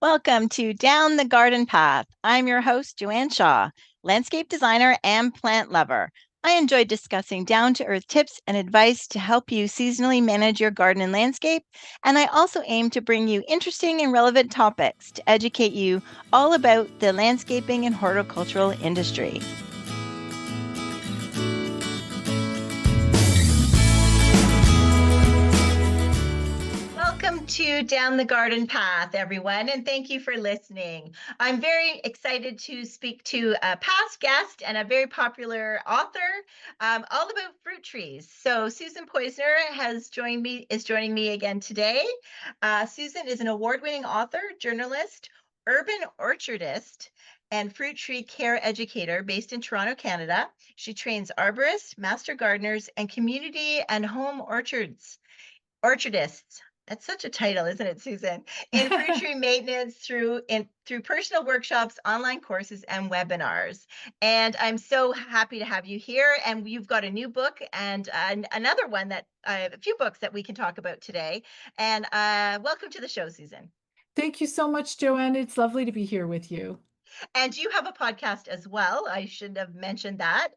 Welcome to Down the Garden Path. I'm your host, Joanne Shaw, landscape designer and plant lover. I enjoy discussing down to earth tips and advice to help you seasonally manage your garden and landscape. And I also aim to bring you interesting and relevant topics to educate you all about the landscaping and horticultural industry. Welcome to Down the Garden Path, everyone, and thank you for listening. I'm very excited to speak to a past guest and a very popular author, all about fruit trees. So Susan Poizner is joining me again today. Susan is an award-winning author, journalist, urban orchardist, and fruit tree care educator based in Toronto, Canada. She trains arborists, master gardeners, and community and home orchardists. That's such a title, isn't it, Susan? In fruit tree maintenance through personal workshops, online courses, and webinars. And I'm so happy to have you here. And you've got a new book and another one that a few books that we can talk about today. And welcome to the show, Susan. Thank you so much, Joanne. It's lovely to be here with you. And you have a podcast as well. I should have mentioned that.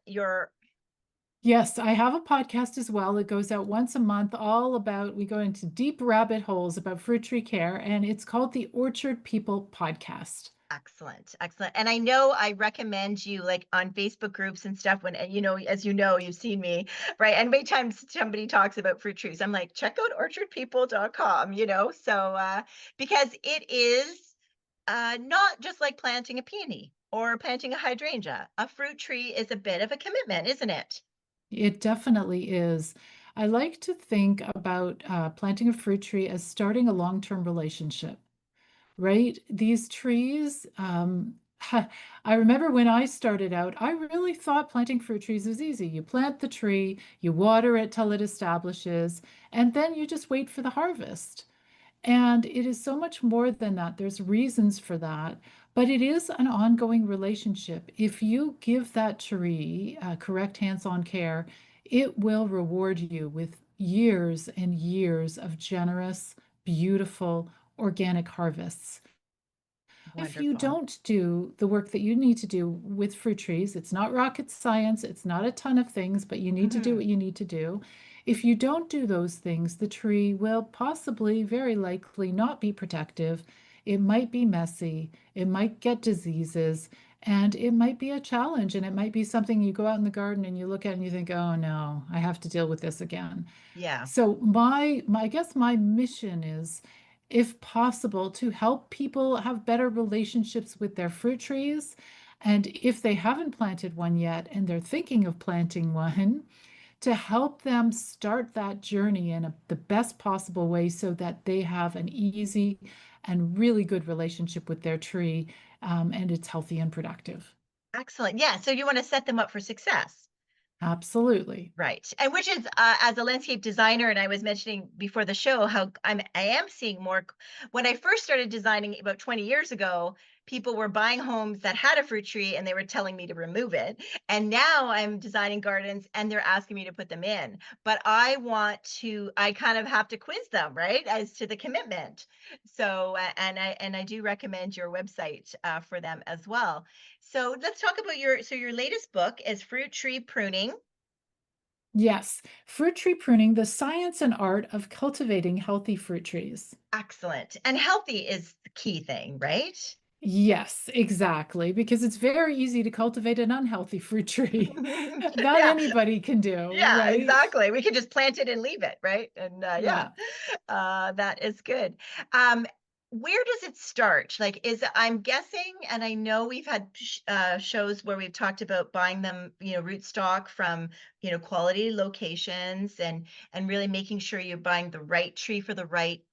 Yes, I have a podcast as well. It goes out once a month, we go into deep rabbit holes about fruit tree care, and it's called the Orchard People Podcast. Excellent, excellent. And I know I recommend you like on Facebook groups and stuff when, and as you know, you've seen me, right? And many times somebody talks about fruit trees. I'm like, check out orchardpeople.com, because it is not just like planting a peony or planting a hydrangea. A fruit tree is a bit of a commitment, isn't it? It definitely is. I like to think about planting a fruit tree as starting a long-term relationship, right? These trees, I remember when I started out, I really thought planting fruit trees was easy. You plant the tree, you water it till it establishes, and then you just wait for the harvest. And it is so much more than that. There's reasons for that, but it is an ongoing relationship. If you give that tree correct hands-on care, it will reward you with years and years of generous, beautiful, organic harvests. If you Wonderful. don't do the work that you need to do with fruit trees, it's not rocket science, it's not a ton of things, but you need to do Mhm. what you need to do. If you don't do those things, the tree will possibly, very likely, not be protective. It might be messy, it might get diseases, and it might be a challenge. And it might be something you go out in the garden and you look at and you think, oh no, I have to deal with this again. Yeah. So I guess my mission is, if possible, to help people have better relationships with their fruit trees. And if they haven't planted one yet and they're thinking of planting one, to help them start that journey in the best possible way so that they have an easy and really good relationship with their tree, and it's healthy and productive. Excellent. Yeah. So you want to set them up for success. Absolutely. Right. And which is as a landscape designer, and I was mentioning before the show how I am seeing more. When I first started designing about 20 years ago, people were buying homes that had a fruit tree and they were telling me to remove it. And now I'm designing gardens and they're asking me to put them in. But I kind of have to quiz them, right? As to the commitment. So and I do recommend your website for them as well. So let's talk about your latest book is Fruit Tree Pruning. Yes, fruit tree pruning, the science and art of cultivating healthy fruit trees. Excellent. And healthy is the key thing, right? Yes, exactly, because it's very easy to cultivate an unhealthy fruit tree. That Yeah, anybody can do, yeah, right? exactly. We can just plant it and leave it, right? And yeah, Yeah. that is good. Um, where does it start? Like, I'm guessing, and I know we've had shows where we've talked about buying them, rootstock from, quality locations and really making sure you're buying the right tree for the right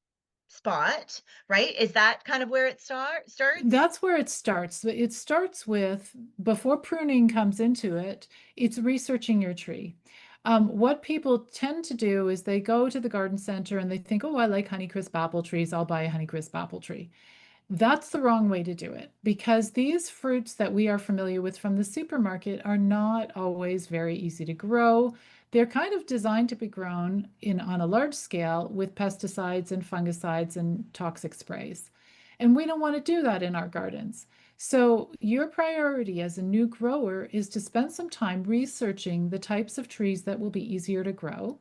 spot, right? Is that kind of where it starts? That's where it starts. It starts with, before pruning comes into it, it's researching your tree. What people tend to do is they go to the garden center and they think, oh, I like Honeycrisp apple trees, I'll buy a Honeycrisp apple tree. That's the wrong way to do it, because these fruits that we are familiar with from the supermarket are not always very easy to grow. They're kind of designed to be grown on a large scale with pesticides and fungicides and toxic sprays. And we don't want to do that in our gardens. So, your priority as a new grower is to spend some time researching the types of trees that will be easier to grow.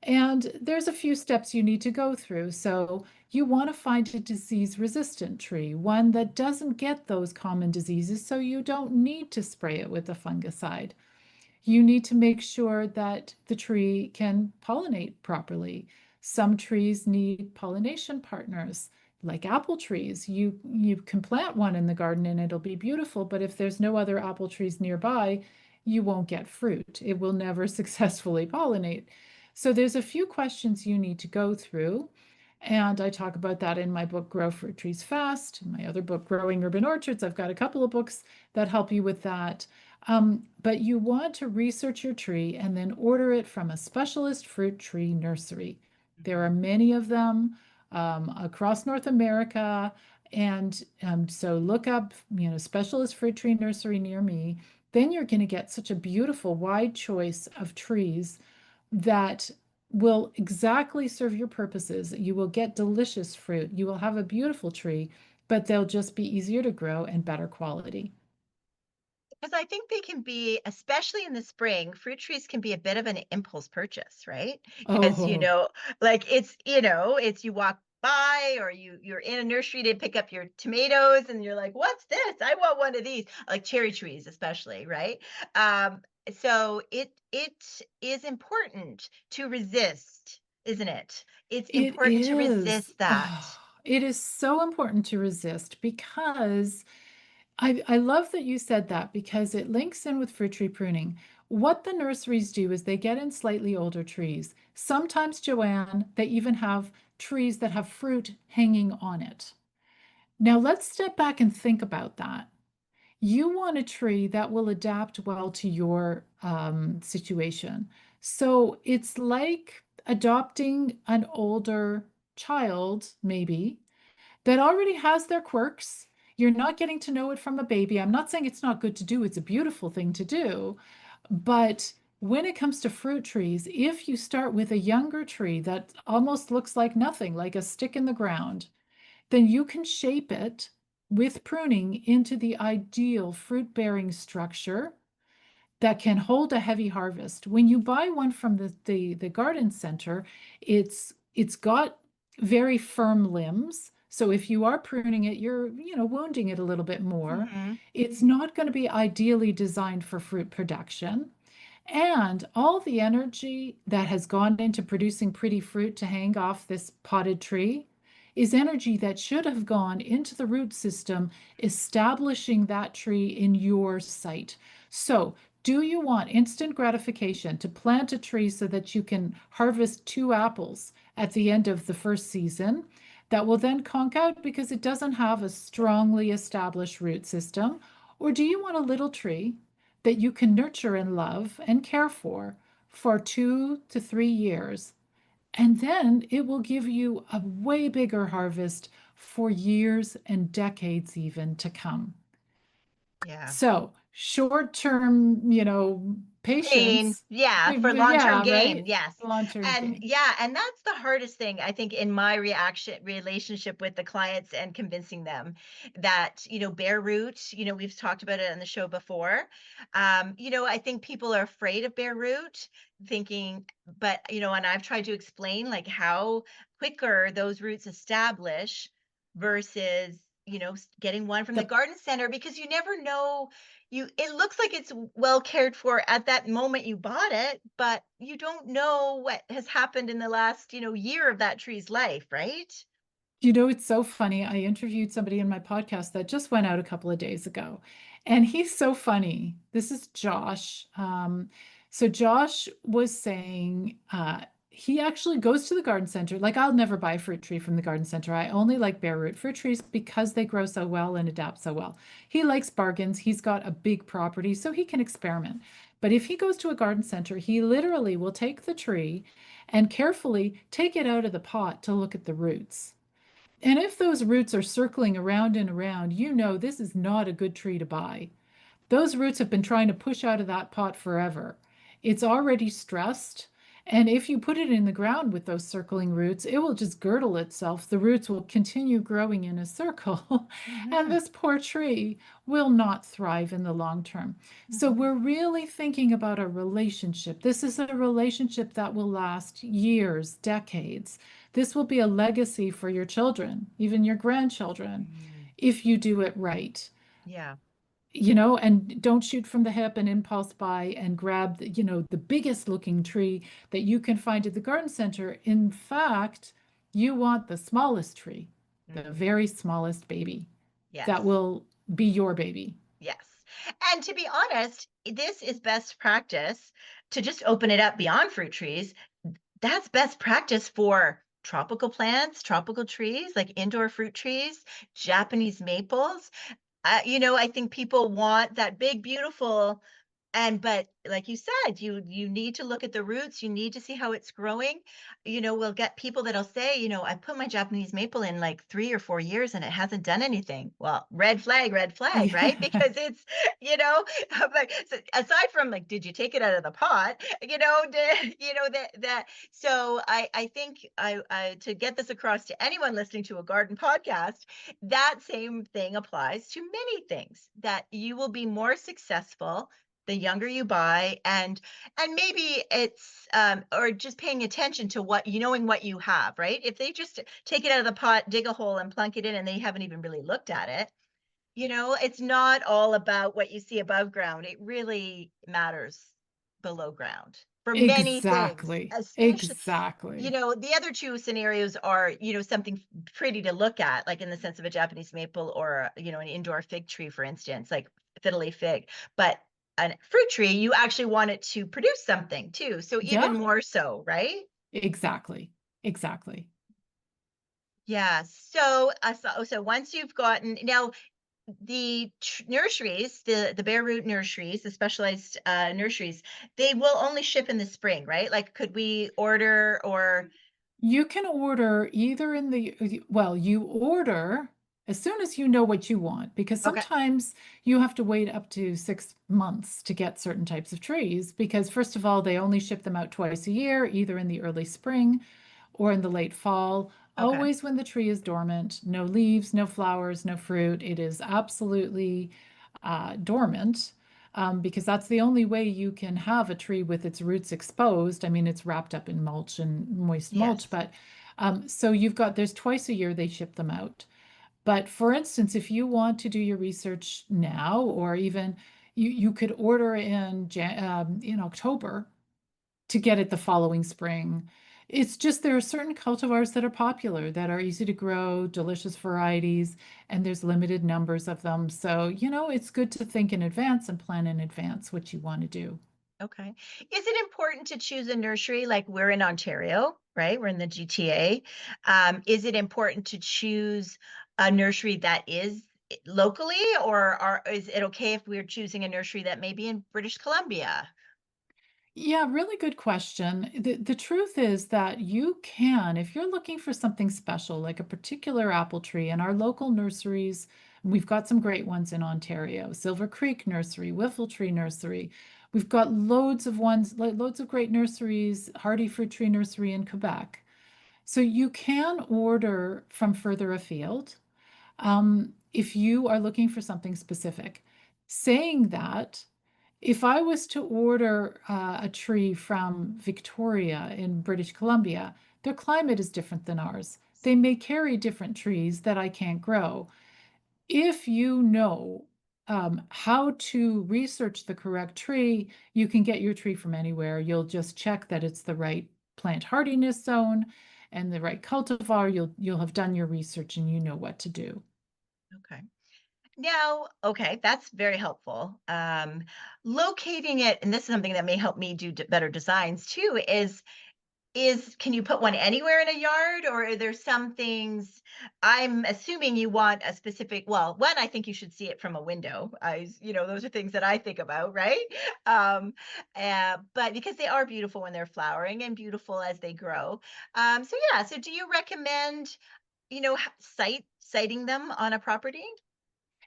And there's a few steps you need to go through. So, you want to find a disease resistant tree, one that doesn't get those common diseases, so you don't need to spray it with a fungicide. You need to make sure that the tree can pollinate properly. Some trees need pollination partners, like apple trees. You can plant one in the garden and it'll be beautiful, but if there's no other apple trees nearby, you won't get fruit. It will never successfully pollinate. So there's a few questions you need to go through. And I talk about that in my book, Grow Fruit Trees Fast. My other book, Growing Urban Orchards. I've got a couple of books that help you with that. But you want to research your tree and then order it from a specialist fruit tree nursery. There are Mhm. many of them across North America. And so look up, specialist fruit tree nursery near me. Then you're going to get such a beautiful, wide choice of trees that will exactly serve your purposes. You will get delicious fruit. You will have a beautiful tree, but they'll just be easier to grow and better quality. Because I think they can be, especially in the spring, fruit trees can be a bit of an impulse purchase, right? Because, Oh, like it's you walk by or you're in a nursery to pick up your tomatoes and you're like, "What's this? I want one of these." Like cherry trees especially, right? Um, so it is important to resist, isn't it? It's it important to is. resist that. Oh, it is so important to resist because I love that you said that because it links in with fruit tree pruning. What the nurseries do is they get in slightly older trees. Sometimes, Joanne, they even have trees that have fruit hanging on it. Now, let's step back and think about that. You want a tree that will adapt well to your situation. So it's like adopting an older child, maybe, that already has their quirks. You're not getting to know it from a baby. I'm not saying it's not good to do, it's a beautiful thing to do. But when it comes to fruit trees, if you start with a younger tree that almost looks like nothing, like a stick in the ground, then you can shape it with pruning into the ideal fruit bearing structure that can hold a heavy harvest. When you buy one from the garden center, it's got very firm limbs. So if you are pruning it, you're, wounding it a little bit more. Mhm. It's not going to be ideally designed for fruit production. And all the energy that has gone into producing pretty fruit to hang off this potted tree is energy that should have gone into the root system, establishing that tree in your site. So, do you want instant gratification to plant a tree so that you can harvest two apples at the end of the first season that will then conk out because it doesn't have a strongly established root system? Or do you want a little tree that you can nurture and love and care for 2 to 3 years? And then it will give you a way bigger harvest for years and decades even to come. Yeah. So, short term, Pain, patience. yeah, for long-term Yeah, gain, right? yes. Long term And gain. yeah, and that's the hardest thing, I think, in my reaction relationship with the clients and convincing them that, bare root, we've talked about it on the show before. I think people are afraid of bare root, thinking, but, and I've tried to explain like how quicker those roots establish versus, getting one from the The garden center because you never know it looks like it's well cared for at that moment you bought it, but you don't know what has happened in the last, year of that tree's life, right? It's so funny. I interviewed somebody in my podcast that just went out a couple of days ago, and he's so funny. This is Josh. So Josh was saying he actually goes to the garden center. Like, I'll never buy a fruit tree from the garden center. I only like bare root fruit trees because they grow so well and adapt so well. He likes bargains. He's got a big property, so he can experiment. But if he goes to a garden center, he literally will take the tree and carefully take it out of the pot to look at the roots. And if those roots are circling around and around, this is not a good tree to buy. Those roots have been trying to push out of that pot forever. It's already stressed. And if you put it in the ground with those circling roots, it will just girdle itself. The roots will continue growing in a circle, and Mhm, this poor tree will not thrive in the long term. So mhm. we're really thinking about a relationship. This is a relationship that will last years, decades. This will be a legacy for your children, even your grandchildren, Mm, if you do it right. yeah. And don't shoot from the hip and impulse buy and grab the biggest looking tree that you can find at the garden center. In fact, you want the smallest tree, the Mhm. very smallest baby that Yes. will be your baby. Yes. And to be honest, this is best practice to just open it up beyond fruit trees. That's best practice for tropical plants, tropical trees, like indoor fruit trees, Japanese maples. I think people want that big, beautiful, but like you said, you need to look at the roots, you need to see how it's growing. We'll get people that'll say, I put my Japanese maple in like 3 or 4 years and it hasn't done anything. Well, red flag, right? Yeah, Because it's, but so aside from like, did you take it out of the pot? That. So I think I to get this across to anyone listening to a garden podcast, that same thing applies to many things. That you will be more successful the younger you buy, and maybe it's or just paying attention to knowing what you have, right? If they just take it out of the pot, dig a hole and plunk it in and they haven't even really looked at it, it's not all about what you see above ground. It really matters below ground for many things, exactly. especially Exactly. the other two scenarios are, something pretty to look at, like in the sense of a Japanese maple or, an indoor fig tree, for instance, like fiddly fig. But a fruit tree, you actually want it to produce something too. So even Yeah, more so, right? exactly. Exactly. Yeah. So once you've gotten now the nurseries, the bare root nurseries, the specialized nurseries, they will only ship in the spring, right? Like, could we order or You can order either you order as soon as you know what you want, because okay, sometimes you have to wait up to 6 months to get certain types of trees, because first of all, they only ship them out twice a year, either in the early spring or in the late fall, okay, always when the tree is dormant, no leaves, no flowers, no fruit. It is absolutely dormant, because that's the only way you can have a tree with its roots exposed. I mean, it's wrapped up in mulch and moist mulch, yes, but so there's twice a year they ship them out. But for instance, if you want to do your research now, or even you could order in October to get it the following spring. It's just there are certain cultivars that are popular, that are easy to grow, delicious varieties, and there's limited numbers of them. So, it's good to think in advance and plan in advance what you want to do. okay. Is it important to choose a nursery? Like, we're in Ontario, right? We're in the GTA. Is it important to choose a nursery that is locally, or is it okay if we're choosing a nursery that may be in British Columbia? Yeah, really good question. The truth is that you can, if you're looking for something special, like a particular apple tree, in our local nurseries, we've got some great ones in Ontario, Silver Creek Nursery, Whiffle Tree Nursery. We've got loads of great nurseries, Hardy Fruit Tree Nursery in Quebec. So you can order from further afield, if you are looking for something specific. Saying that, if I was to order a tree from Victoria in British Columbia, their climate is different than ours. They may carry different trees that I can't grow. If you know how to research the correct tree, you can get your tree from anywhere. You'll just check that it's the right plant hardiness zone and the right cultivar. You'll have done your research and you know what to do. Okay. Now, okay, that's very helpful. Locating it, and this is something that may help me do better designs too, is can you put one anywhere in a yard, or are there some things? I'm assuming you want a specific, well, one, I think you should see it from a window. Those are things that I think about, right? Um, but because they are beautiful when they're flowering and beautiful as they grow. So yeah, so do you recommend, siting them on a property?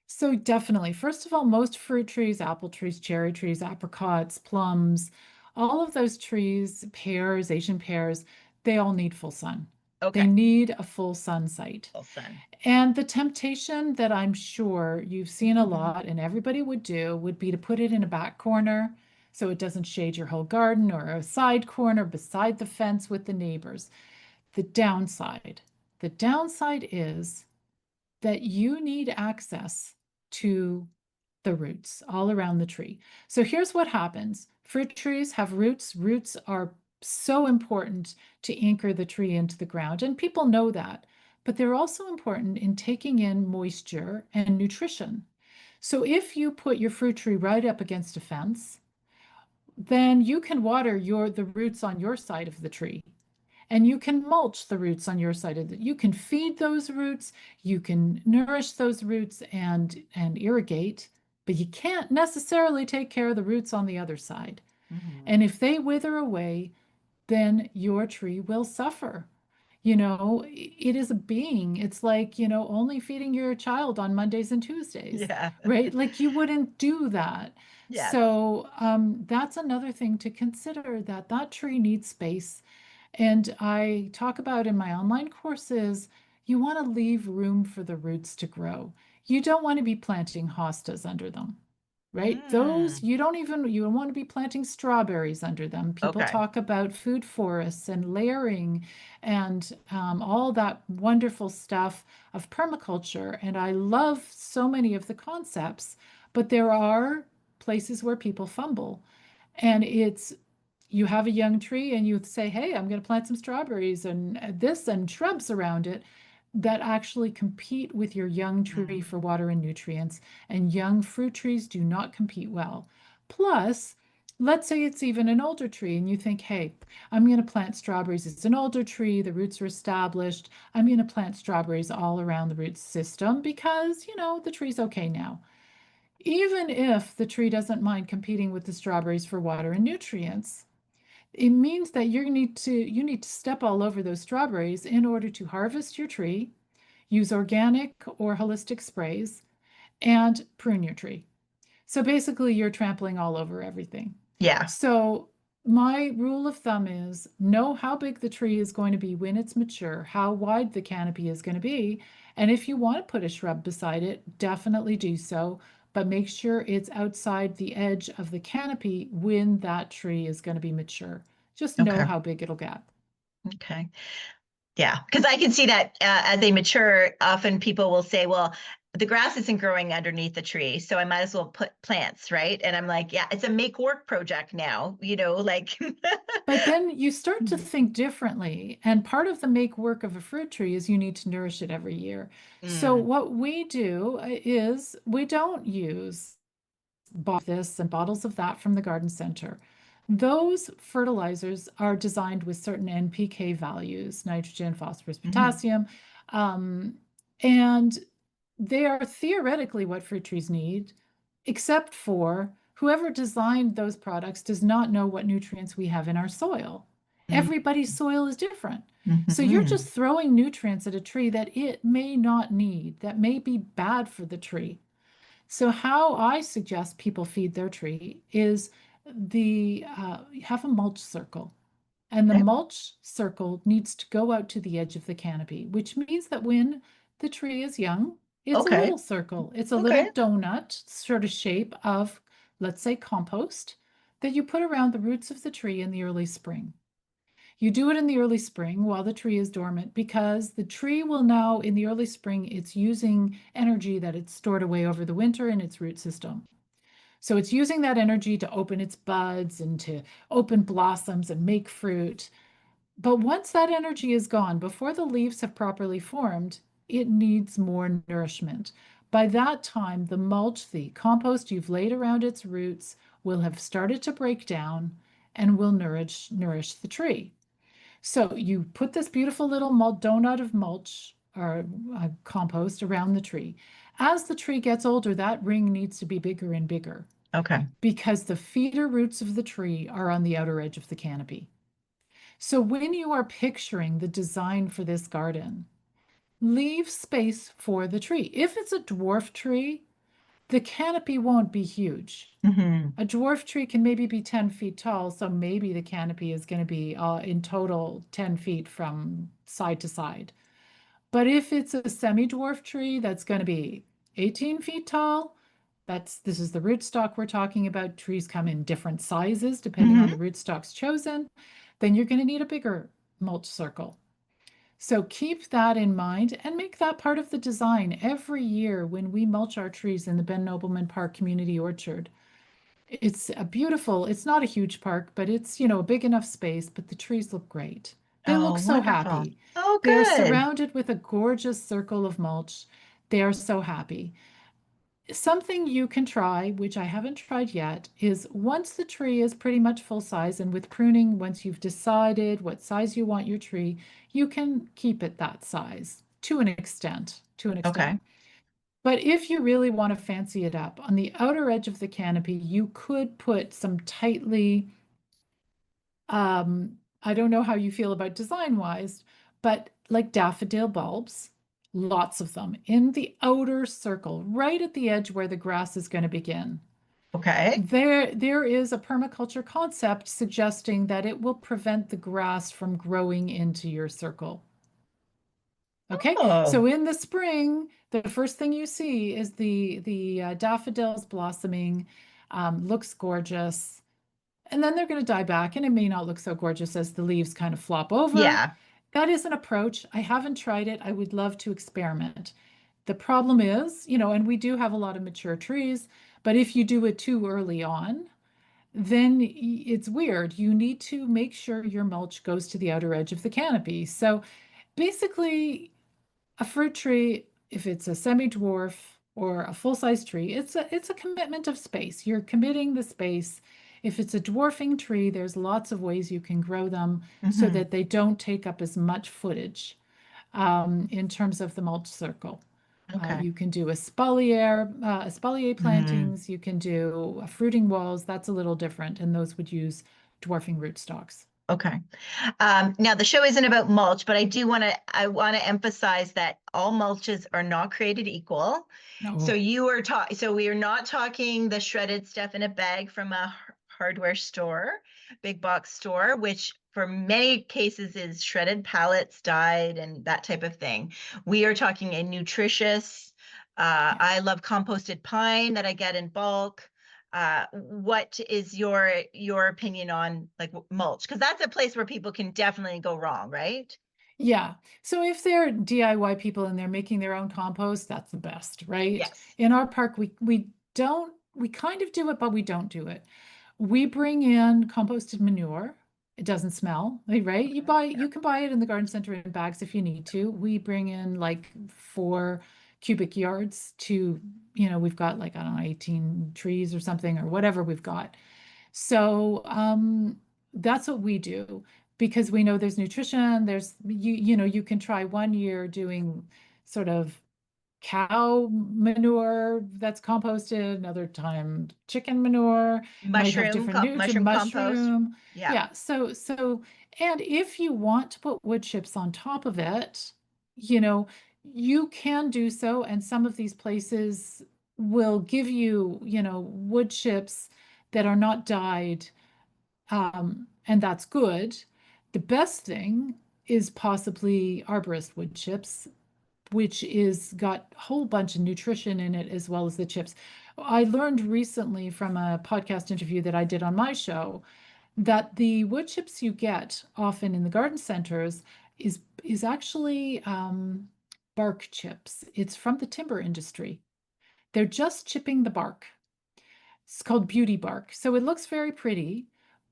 So definitely, first of all, most fruit trees, apple trees, cherry trees, apricots, plums, all of those trees, pears, Asian pears, they all need full sun. They Okay. need a full sun site. Full sun. And the temptation that I'm sure you've seen a lot and everybody would do would be to put it in a back corner so it doesn't shade your whole garden, or a side corner beside the fence with the neighbors. The downside, the downside is that you need access to the roots all around the tree. So here's what happens. Fruit trees have roots. Roots are so important to anchor the tree into the ground, and people know that. But they're also important in taking in moisture and nutrition. So if you put your fruit tree right up against a fence, then you can water the roots on your side of the tree, and you can mulch the roots on your side of it. You can feed those roots, you can nourish those roots and irrigate, but you can't necessarily take care of the roots on the other side. Mhm. And if they wither away, then your tree will suffer. You know, it is a being. It's like, only feeding your child on Mondays and Tuesdays, Yeah. right? Like you wouldn't do that. Yes. So that's another thing to consider, that that tree needs space. And I talk about in my online courses, you want to leave room for the roots to grow. You don't want to be planting hostas under them, right? Those Mm. you don't want to be planting strawberries under them. People Okay. talk about food forests and layering and all that wonderful stuff of permaculture. And I love so many of the concepts, but there are places where people fumble. And it's you have a young tree and you say, hey, I'm going to plant some strawberries and this and shrubs around it that actually compete with your young tree Mm. for water and nutrients. And young fruit trees do not compete well. Plus, let's say it's even an older tree and you think, hey, I'm going to plant strawberries. It's an older tree, the roots are established. I'm going to plant strawberries all around the root system because, the tree's okay now. Even if the tree doesn't mind competing with the strawberries for water and nutrients, it means that you need to step all over those strawberries in order to harvest your tree, use organic or holistic sprays, and prune your tree. So basically, you're trampling all over everything. Yeah. So my rule of thumb is know how big the tree is going to be when it's mature, how wide the canopy is going to be. And if you want to put a shrub beside it, definitely do so. But make sure it's outside the edge of the canopy when that tree is going to be mature. Just know Okay. how big it'll get. Okay. Yeah, because I can see that as they mature, often people will say, well, the grass isn't growing underneath the tree, so I might as well put plants, right? And I'm like, yeah, it's a make work project now, like. But then you start to think differently. And part of the make work of a fruit tree is you need to nourish it every year. So Mm, what we do is we don't use this and bottles of that from the garden center. Those fertilizers are designed with certain NPK values, nitrogen, phosphorus, mhm. potassium, um, and they are theoretically what fruit trees need, except for whoever designed those products does not know what nutrients we have in our soil. Mm, Everybody's soil is different. So you're just mhm. throwing nutrients at a tree that it may not need, that may be bad for the tree. So how I suggest people feed their tree is have a mulch circle. And the Okay. mulch circle needs to go out to the edge of the canopy, which means that when the tree is young, it's a Okay. little circle. It's a Okay. little donut sort of shape of, let's say, compost that you put around the roots of the tree in the early spring. You do it in the early spring while the tree is dormant because the tree will now, in the early spring, it's using energy that it's stored away over the winter in its root system. So it's using that energy to open its buds and to open blossoms and make fruit. But once that energy is gone, before the leaves have properly formed, it needs more nourishment. By that time, the mulch, the compost you've laid around its roots, will have started to break down and will nourish the tree. So you put this beautiful little donut of mulch or compost around the tree. As the tree gets older, that ring needs to be bigger and bigger Okay. because the feeder roots of the tree are on the outer edge of the canopy. So when you are picturing the design for this garden, leave space for the tree. If it's a dwarf tree, The canopy won't be huge. Hmm. A dwarf tree can maybe be 10 feet tall, so maybe the canopy is going to be in total 10 feet from side to side. But if it's a semi-dwarf tree that's going to be 18 feet tall, this is the rootstock we're talking about. Trees come in different sizes depending on the Hmm. rootstocks chosen. Then you're going to need a bigger mulch circle. So keep that in mind and make that part of the design every year when we mulch our trees in the Ben Nobleman Park Community Orchard. It's a beautiful, it's not a huge park, but it's, a big enough space, but the trees look great. They Oh, look so wonderful. happy. Oh, They are good. surrounded with a gorgeous circle of mulch. They are so happy. Something you can try, which I haven't tried yet, is once the tree is pretty much full size, and with pruning, once you've decided what size you want your tree, you can keep it that size to an extent, to an extent. Okay. But if you really want to fancy it up, on the outer edge of the canopy, you could put some tightly, I don't know how you feel about design wise, but like daffodil bulbs, lots of them in the outer circle, right at the edge where the grass is going to begin. Okay. There is a permaculture concept suggesting that it will prevent the grass from growing into your circle. Okay, Oh, so in the spring, the first thing you see is the daffodils blossoming, looks gorgeous, and then they're going to die back, and it may not look so gorgeous as the leaves kind of flop over. yeah. That is an approach. I haven't tried it. I would love to experiment. The problem is, and we do have a lot of mature trees, but if you do it too early on, then it's weird. You need to make sure your mulch goes to the outer edge of the canopy. So basically, a fruit tree, if it's a semi-dwarf or a full-size tree, it's a commitment of space. You're committing the space. If it's a dwarfing tree, there's lots of ways you can grow them so Hmm. that they don't take up as much footage in terms of the mulch circle. Okay. You can do espalier Hmm. plantings. You can do fruiting walls. That's a little different, and those would use dwarfing rootstocks. Okay. Now the show isn't about mulch, but I want to emphasize that all mulches are not created equal. So No. so we are not talking the shredded stuff in a bag from a hardware store, big box store, which for many cases is shredded pallets, dyed, and that type of thing. We are talking a nutritious, Yeah. I love composted pine that I get in bulk. What is your opinion on like mulch? Because that's a place where people can definitely go wrong, right? Yeah. So if they're DIY people and they're making their own compost, that's the best, right? Yes. In our park, we kind of do it, but we don't do it. We bring in composted manure. It doesn't smell, right? Okay. Yeah. You can buy it in the garden center in bags if you need to. We bring in like 4 cubic yards to, we've got like, I don't know, 18 trees or something or whatever we've got. So that's what we do because we know there's nutrition. You can try one year doing sort of cow manure that's composted, another time chicken manure, might have different nutrient, Mushroom compost. mushroom. Yeah. Yeah, and if you want to put wood chips on top of it, you know, you can do so, and some of these places will give you, wood chips that are not dyed, and that's good. The best thing is possibly arborist wood chips, which is got a whole bunch of nutrition in it as well as the chips. I learned recently from a podcast interview that I did on my show that the wood chips you get often in the garden centers is actually bark chips. It's from the timber industry. They're just chipping the bark. It's called beauty bark. So it looks very pretty,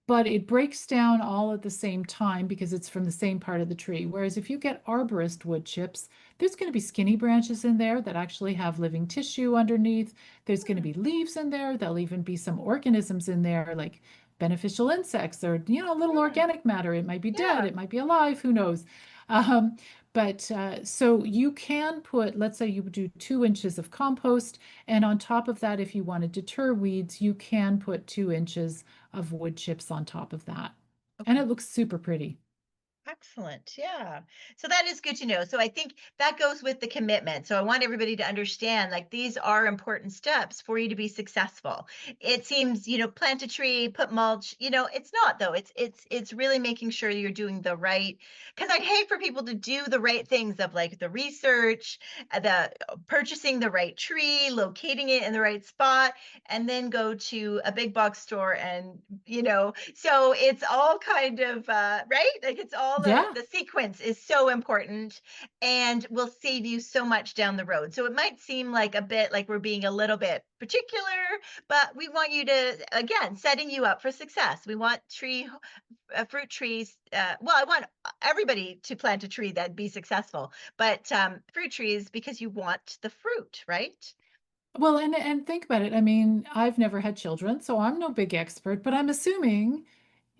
but it breaks down all at the same time because it's from the same part of the tree. Whereas if you get arborist wood chips, there's going to be skinny branches in there that actually have living tissue underneath. There's going to be leaves in there. There'll even be some organisms in there, like beneficial insects or, little Hmm. organic matter. It might be dead, Yeah. it might be alive, who knows? Um, but so you can put, let's say you do 2 inches of compost, and on top of that, if you want to deter weeds, you can put 2 inches of wood chips on top of that. And Okay. it looks super pretty. Excellent. Yeah. So that is good to know. So I think that goes with the commitment. So I want everybody to understand like these are important steps for you to be successful. It seems, plant a tree, put mulch, it's not though. It's really making sure you're doing the right, because I'd hate for people to do the right things of like the research, the purchasing the right tree, locating it in the right spot, and then go to a big box store and so it's all kind of right, like it's all Yeah. the sequence is so important and will save you so much down the road. So it might seem like a bit like we're being a little bit particular, but we want you to, again, setting you up for success. We want fruit trees, well, I want everybody to plant a tree that be successful, but fruit trees because you want the fruit, right? Well, and think about it. I mean, I've never had children, so I'm no big expert, but I'm assuming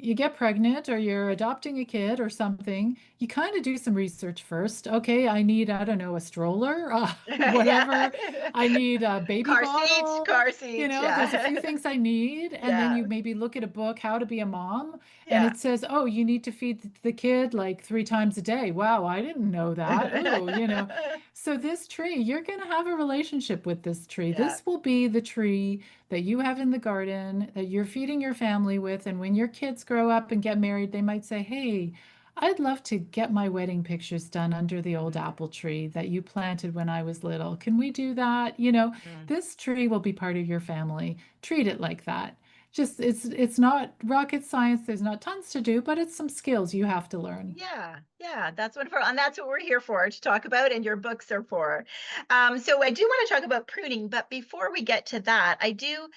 you get pregnant or you're adopting a kid or something, you kind of do some research first. Okay, I need, I don't know, a stroller, Yeah. whatever. I need a baby Car seats, bottle. car seats, There's a yeah. few things I need. And then Yeah, you maybe look at a book, How to Be a Mom, and yeah. it says, oh, you need to feed the kid like 3 times a day. Wow, I didn't know that. Oh. So this tree, you're going to have a relationship with this tree. Yeah. This will be the tree that you have in the garden that you're feeding your family with. And when your kids grow up and get married, they might say, hey, I'd love to get my wedding pictures done under the old Mhm, apple tree that you planted when I was little. Can we do that? mhm. This tree will be part of your family. Treat it like that. Just it's not rocket science. There's not tons to do, but it's some skills you have to learn. Yeah, yeah, and that's what we're here for, to talk about, and your books are for. So I do want to talk about pruning, but before we get to that, I do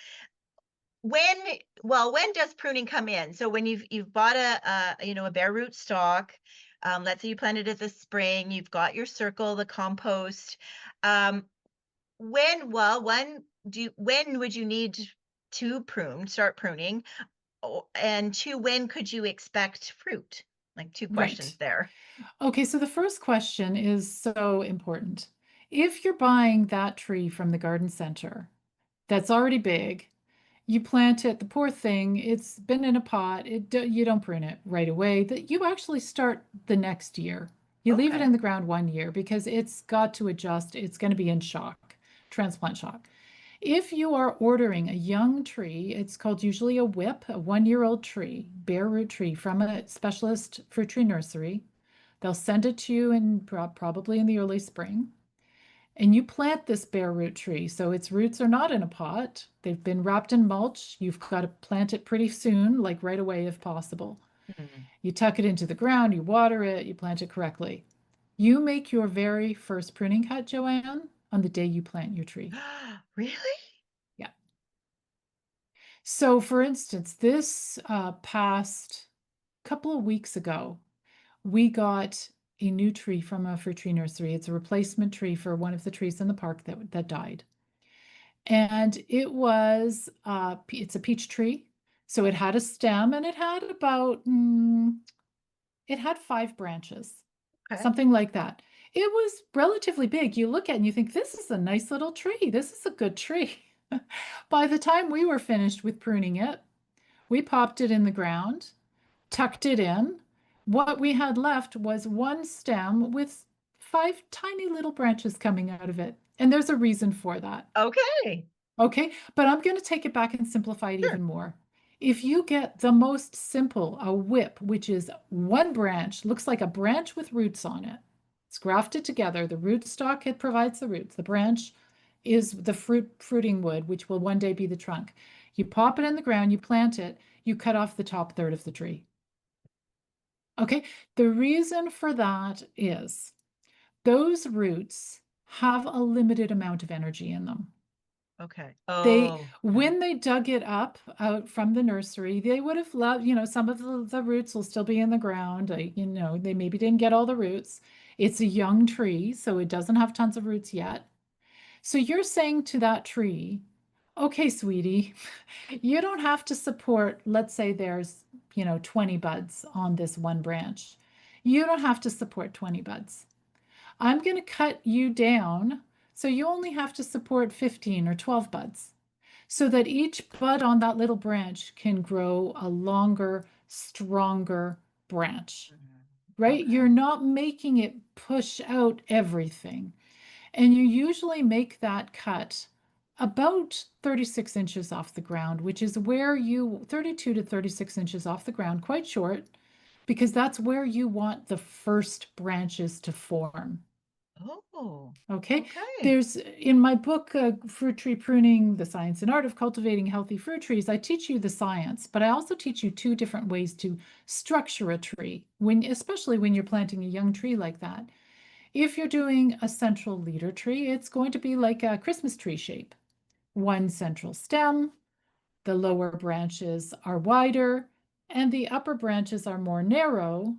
when when does pruning come in? So when you've bought a bare root stock, let's say you planted it this spring, you've got your circle, the compost. Um, when would you need to start pruning? And two, when could you expect fruit? Like two questions Right. there. Okay, so the first question is so important. If you're buying that tree from the garden center that's already big, you plant it, the poor thing, it's been in a pot, you don't prune it right away. That you actually start the next year. You leave it Okay. in the ground 1 year because it's got to adjust. It's going to be in shock, transplant shock. If you are ordering a young tree, it's called usually a whip, a 1-year-old tree, bare root tree from a specialist fruit tree nursery. They'll send it to you in probably in the early spring. And you plant this bare root tree. So its roots are not in a pot. They've been wrapped in mulch. You've got to plant it pretty soon, like right away if possible. Mhm. You tuck it into the ground, you water it, you plant it correctly. You make your very first pruning cut, Joanne, on the day you plant your tree. Really? Yeah. So, for instance, this past couple of weeks ago, we got a new tree from a fruit tree nursery. It's a replacement tree for one of the trees in the park that died. And it's a peach tree. So it had a stem and it had it had 5 branches, Okay. something like that. It was relatively big. You look at it and you think, this is a nice little tree. This is a good tree. By the time we were finished with pruning it, we popped it in the ground, tucked it in. What we had left was one stem with 5 tiny little branches coming out of it. And there's a reason for that. Okay. Okay, but I'm going to take it back and simplify it Sure. even more. If you get the most simple, a whip, which is one branch, looks like a branch with roots on it. It's grafted together. The rootstock, it provides the roots. The branch is the fruiting wood, which will one day be the trunk. You pop it in the ground, you plant it, you cut off the top third of the tree. Okay, the reason for that is those roots have a limited amount of energy in them. Okay. They, Oh. Mhm. when they dug it up out from the nursery, they would have loved, some of the roots will still be in the ground. They maybe didn't get all the roots. It's a young tree, so it doesn't have tons of roots yet. So you're saying to that tree, okay, sweetie, you don't have to support, let's say there's, 20 buds on this one branch. You don't have to support 20 buds. I'm going to cut you down so you only have to support 15 or 12 buds so that each bud on that little branch can grow a longer, stronger branch. Mhm. right? Okay. You're not making it push out everything. And you usually make that cut about 36 inches off the ground, which is where 32 to 36 inches off the ground, quite short, because that's where you want the first branches to form. Oh, Okay. okay. There's in my book, Fruit Tree Pruning, The Science and Art of Cultivating Healthy Fruit Trees, I teach you the science, but I also teach you two different ways to structure a tree, especially when you're planting a young tree like that. If you're doing a central leader tree, it's going to be like a Christmas tree shape. One central stem, the lower branches are wider, and the upper branches are more narrow,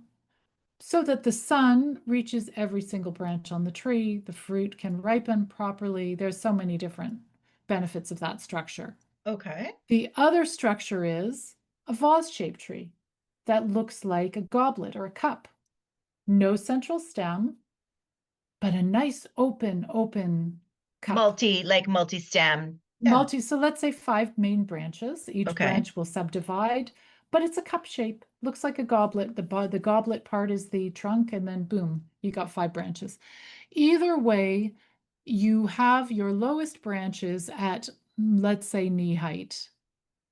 so that the sun reaches every single branch on the tree, the fruit can ripen properly. There's so many different benefits of that structure. Okay. The other structure is a vase-shaped tree that looks like a goblet or a cup. No central stem, but a nice open cup. Like multi-stem. Yeah. So let's say 5 main branches. Each Okay. branch will subdivide, but it's a cup shape. Looks like a goblet. The goblet part is the trunk, and then boom, you got 5 branches. Either way, you have your lowest branches at, let's say, knee height,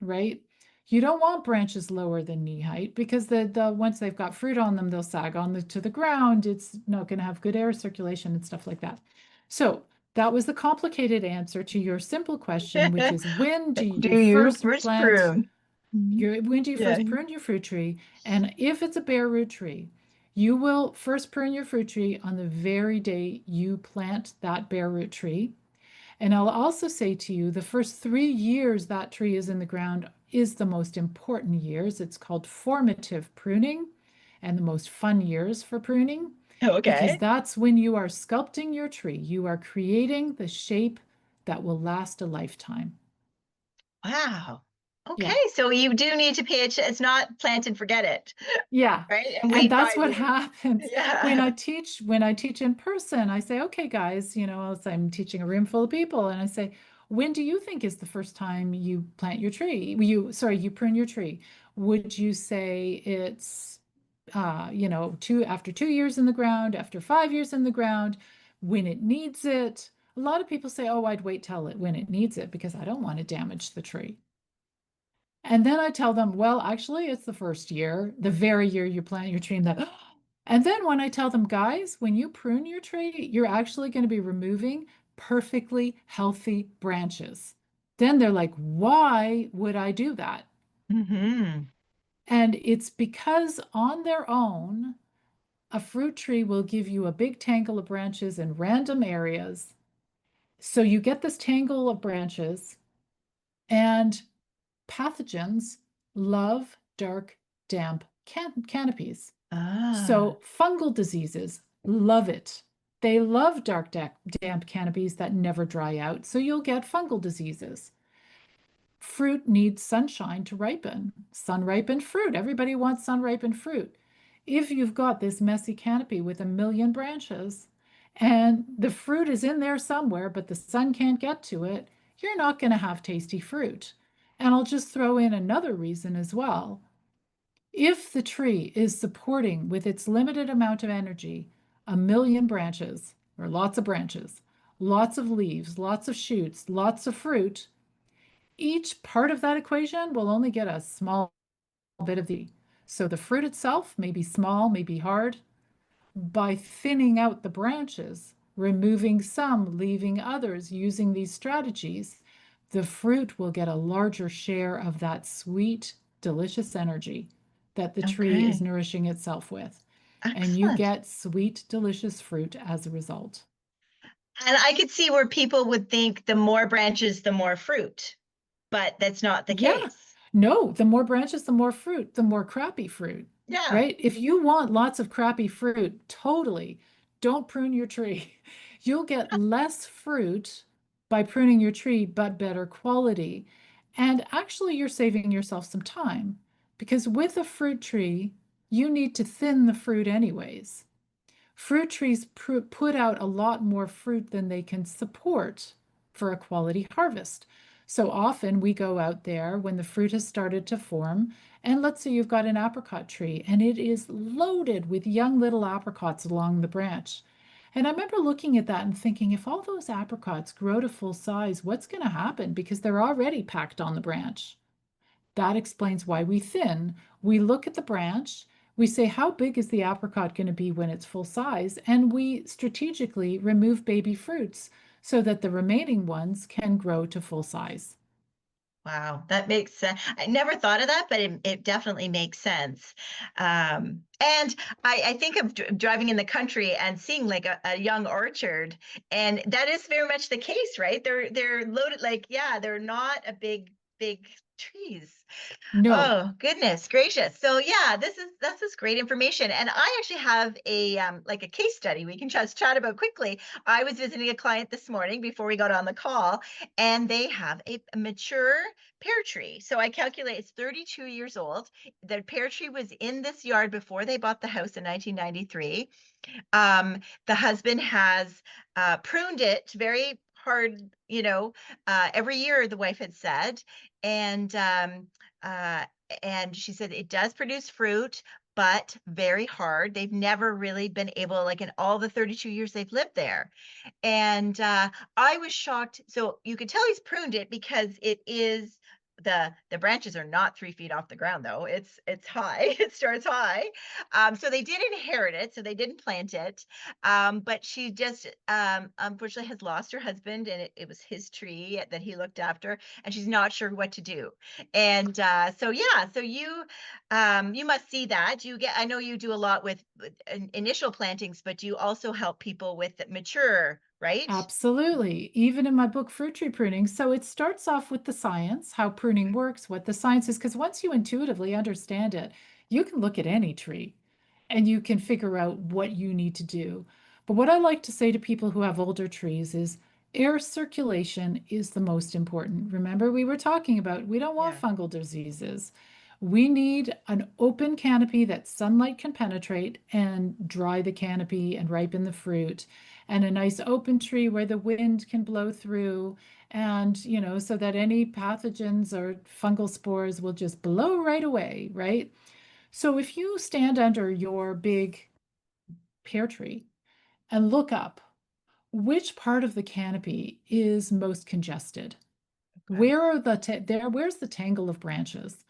right? You don't want branches lower than knee height because the once they've got fruit on them, they'll sag to the ground. It's not going to have good air circulation and stuff like that. So that was the complicated answer to your simple question, which is when do Do you you first first plant prune? Mhm. when do you Yeah. first prune your fruit tree? And if it's a bare root tree, you will first prune your fruit tree on the very day you plant that bare root tree. And I'll also say to you, the first 3 years that tree is in the ground is the most important years. It's called formative pruning and the most fun years for pruning because Okay. that's when you are sculpting your tree. You are creating the shape that will last a lifetime. Wow. Okay. Yeah. So you do need to pay attention. It's not plant and forget it, Yeah. right? And And wait that's 5 what years. happens Yeah. when I teach in person. I say, okay, guys, as I'm teaching a room full of people, and I say, when do you think is the first time you plant your tree? You prune your tree. Would you say it's after 2 years in the ground, after 5 years in the ground, when it needs it? A lot of people say, oh, I'd wait till it when it needs it because I don't want to damage the tree. And then I tell them, well, actually, it's the first year, the very year you plant your tree. And then when I tell them, guys, when you prune your tree, you're actually going to be removing perfectly healthy branches. Then they're like, why would I do that? Hmm. And it's because on their own, a fruit tree will give you a big tangle of branches in random areas. So you get this tangle of branches, and pathogens love dark, damp canopies. Ah. So fungal diseases love it. They love dark, damp canopies that never dry out. So you'll get fungal diseases. Fruit needs sunshine to ripen. Sun ripened fruit. Everybody wants sun ripened fruit. If you've got this messy canopy with a million branches and the fruit is in there somewhere, but the sun can't get to it, you're not going to have tasty fruit. And I'll just throw in another reason as well. If the tree is supporting with its limited amount of energy a million branches, or lots of branches, lots of leaves, lots of shoots, lots of fruit, each part of that equation will only get a small bit of the. So the fruit itself may be small, may be hard. By thinning out the branches, removing some, leaving others, using these strategies, the fruit will get a larger share of that sweet, delicious energy that the tree is Okay. nourishing itself with. And you Excellent. get sweet, delicious fruit as a result. And I could see where people would think the more branches, the more fruit, but that's not the Yeah. case. No, the more branches, the more fruit, the more crappy fruit, Yeah. right? If you want lots of crappy fruit, totally don't prune your tree. You'll get less fruit by pruning your tree, but better quality. And actually, you're saving yourself some time because with a fruit tree, you need to thin the fruit anyways. Fruit trees put out a lot more fruit than they can support for a quality harvest. So often we go out there when the fruit has started to form, and let's say you've got an apricot tree and it is loaded with young little apricots along the branch. And I remember looking at that and thinking, if all those apricots grow to full size, what's going to happen? Because they're already packed on the branch. That explains why we thin. We look at the branch, we say, how big is the apricot going to be when it's full size? And we strategically remove baby fruits so that the remaining ones can grow to full size. Wow, that makes sense. I never thought of that, but it definitely makes sense. And I think of driving in the country and seeing like a young orchard, and that is very much the case, right? They're loaded like, yeah, they're not a big trees. No, Oh, goodness gracious. So yeah, this is great information. And I actually have a like a case study we can just chat about quickly. I was visiting a client this morning before we got on the call, and they have a mature pear tree. So I calculate it's 32 years old. The pear tree was in this yard before they bought the house in 1993. The husband has pruned it very hard, every year, the wife had said. And uh, and she said it does produce fruit, but very hard. They've never really been able, like in all the 32 years they've lived there. And I was shocked. So you could tell he's pruned it because it is the branches are not 3 feet off the ground though. It's high. It starts high. So they did inherit it, so they didn't plant it. But she just unfortunately has lost her husband, and it was his tree that he looked after, and she's not sure what to do. And so yeah, so you must see that. You get I know you do a lot with initial plantings, but you also help people with the mature, right? absolutely. Even in my book, Fruit Tree Pruning. So it starts off with the science, how pruning works, what the science is, because once you intuitively understand it, you can look at any tree and you can figure out what you need to do. But what I like to say to people who have older trees is air circulation is the most important. Remember, we were talking about we don't want Yeah. fungal diseases. We need an open canopy that sunlight can penetrate and dry the canopy and ripen the fruit, and a nice open tree where the wind can blow through, and so that any pathogens or fungal spores will just blow right away, right? So if you stand under your big pear tree and look up, which part of the canopy is most congested? Okay. Where are where's the tangle of branches?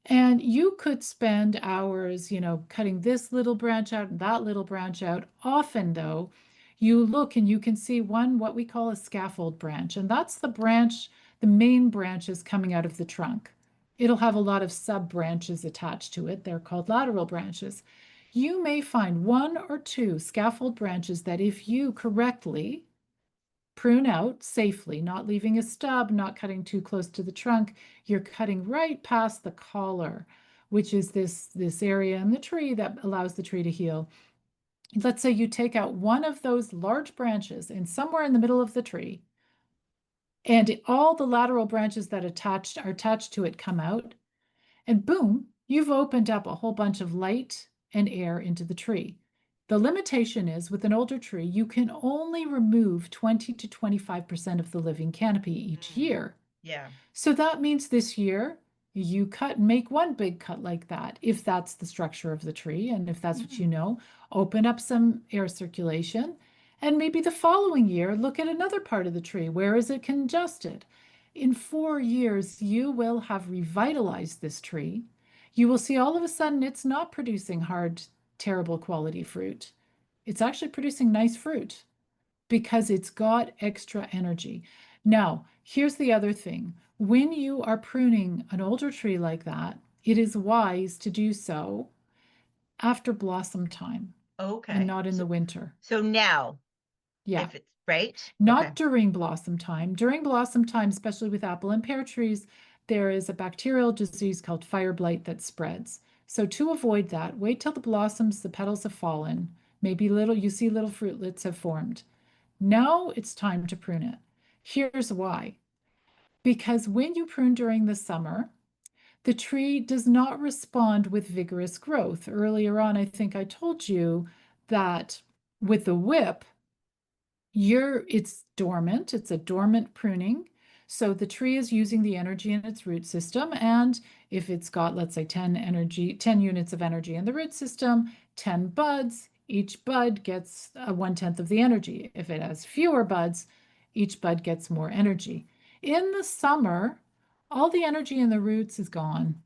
And you could spend hours, cutting this little branch out and that little branch out. Often, though, you look and you can see one, what we call a scaffold branch, and that's the branch, the main branches coming out of the trunk. It'll have a lot of sub branches attached to it. They're called lateral branches. You may find one or two scaffold branches that, if you correctly prune out safely, not leaving a stub, not cutting too close to the trunk. You're cutting right past the collar, which is this area in the tree that allows the tree to heal. Let's say you take out one of those large branches and somewhere in the middle of the tree, and all the lateral branches that are attached to it come out, and boom, you've opened up a whole bunch of light and air into the tree. The limitation is with an older tree, you can only remove 20 to 25% of the living canopy each Mm, year. yeah. So that means this year you cut and make one big cut like that, if that's the structure of the tree and if that's what you Mm, know, open up some air circulation. And maybe the following year, look at another part of the tree. Where is it congested? In 4 years, you will have revitalized this tree. You will see all of a sudden it's not producing hard, terrible quality fruit. It's actually producing nice fruit because it's got extra energy. Now, here's the other thing. When you are pruning an older tree like that, it is wise to do so after blossom time and okay. not in the winter. So now, Yeah, if it's right? Okay. not during blossom time. During blossom time, especially with apple and pear trees, there is a bacterial disease called fire blight that spreads. So to avoid that, wait till the blossoms, the petals have fallen. Maybe you see little fruitlets have formed. Now it's time to prune it. Here's why. Because when you prune during the summer, the tree does not respond with vigorous growth. Earlier on, I think I told you that with the whip, it's dormant, it's a dormant pruning. So the tree is using the energy in its root system. And if it's got, let's say, 10 units of energy in the root system, 10 buds, each bud gets 1/10 of the energy. If it has fewer buds, each bud gets more energy. In the summer, all the energy in the roots is gone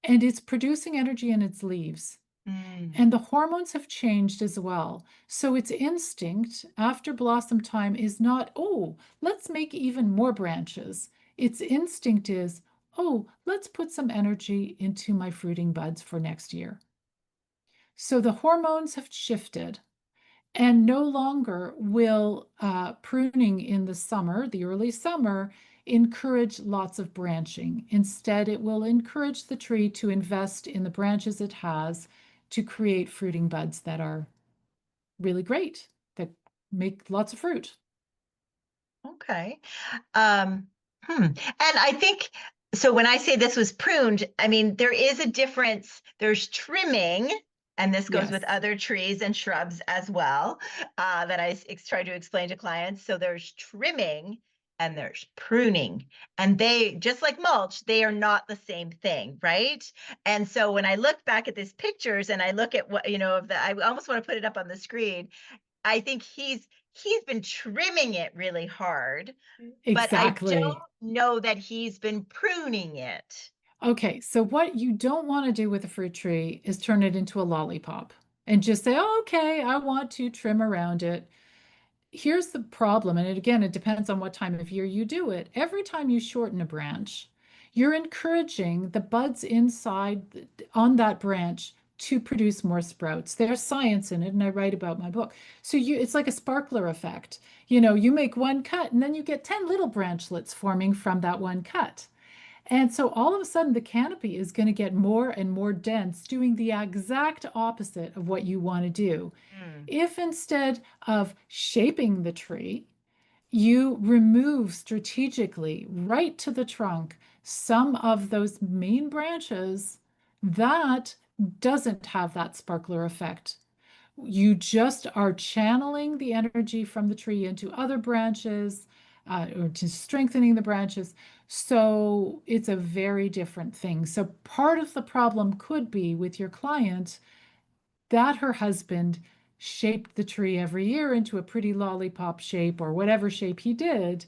and it's producing energy in its leaves. Mm. And the hormones have changed as well. So its instinct after blossom time is not, oh, let's make even more branches. Its instinct is, oh, let's put some energy into my fruiting buds for next year. So the hormones have shifted. And no longer will pruning in the summer, the early summer, encourage lots of branching. Instead, it will encourage the tree to invest in the branches it has to create fruiting buds that are really great, that make lots of fruit. Okay. Um, And I think so when I say this was pruned, I mean there is a difference. There's trimming, and this goes with Yes, other trees and shrubs as well, that try to explain to clients. So there's trimming and there's pruning, and they just like mulch, they are not the same thing, right? And so when I look back at these pictures and I look at what of the, I almost want to put it up on the screen. I think he's been trimming it really hard, but I don't exactly. know that he's been pruning it. Okay, so what you don't want to do with a fruit tree is turn it into a lollipop and just say, oh, okay, I want to trim around it. Here's the problem, and again, it depends on what time of year you do it. Every time you shorten a branch, you're encouraging the buds inside on that branch to produce more sprouts. There's science in it, and I write about my book. So it's like a sparkler effect. You make one cut, and then you get 10 little branchlets forming from that one cut. And so all of a sudden, the canopy is going to get more and more dense, doing the exact opposite of what you want to do. Mm, If instead of shaping the tree, you remove strategically right to the trunk some of those main branches, that doesn't have that sparkler effect. You just are channeling the energy from the tree into other branches, or to strengthening the branches. So it's a very different thing. So part of the problem could be with your client that her husband shaped the tree every year into a pretty lollipop shape or whatever shape he did.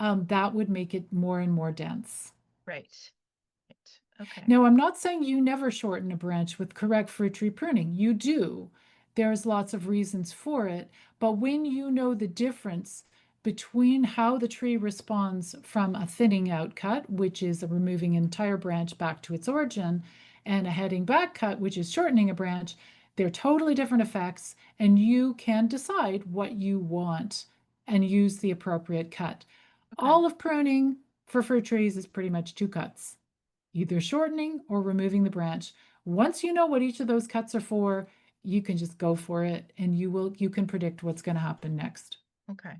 That would make it more and more dense. right. Right. Okay. Now, I'm not saying you never shorten a branch with correct fruit tree pruning. You do. There's lots of reasons for it. But when you know the difference between how the tree responds from a thinning out cut, which is removing an entire branch back to its origin, and a heading back cut, which is shortening a branch, they're totally different effects. And you can decide what you want and use the appropriate cut. Okay. All of pruning for fruit trees is pretty much two cuts, either shortening or removing the branch. Once you know what each of those cuts are for, you can just go for it and you can predict what's going to happen next. Okay.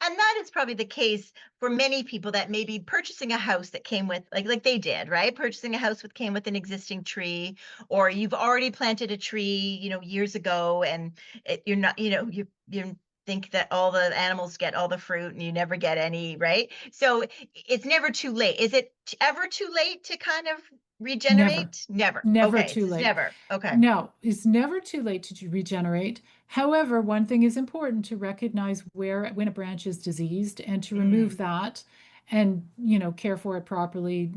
And that is probably the case for many people that may be purchasing a house that came with like they did, right? Purchasing a house with came with an existing tree, or you've already planted a tree, years ago, and you're not, you think that all the animals get all the fruit and you never get any, right? So it's never too late. Is it ever too late to kind of Never, regenerate? Never. never Okay. too It's late. never. Okay. No, it's never too late to regenerate. However, one thing is important to recognize where when a branch is diseased and to remove Mm, that and, care for it properly,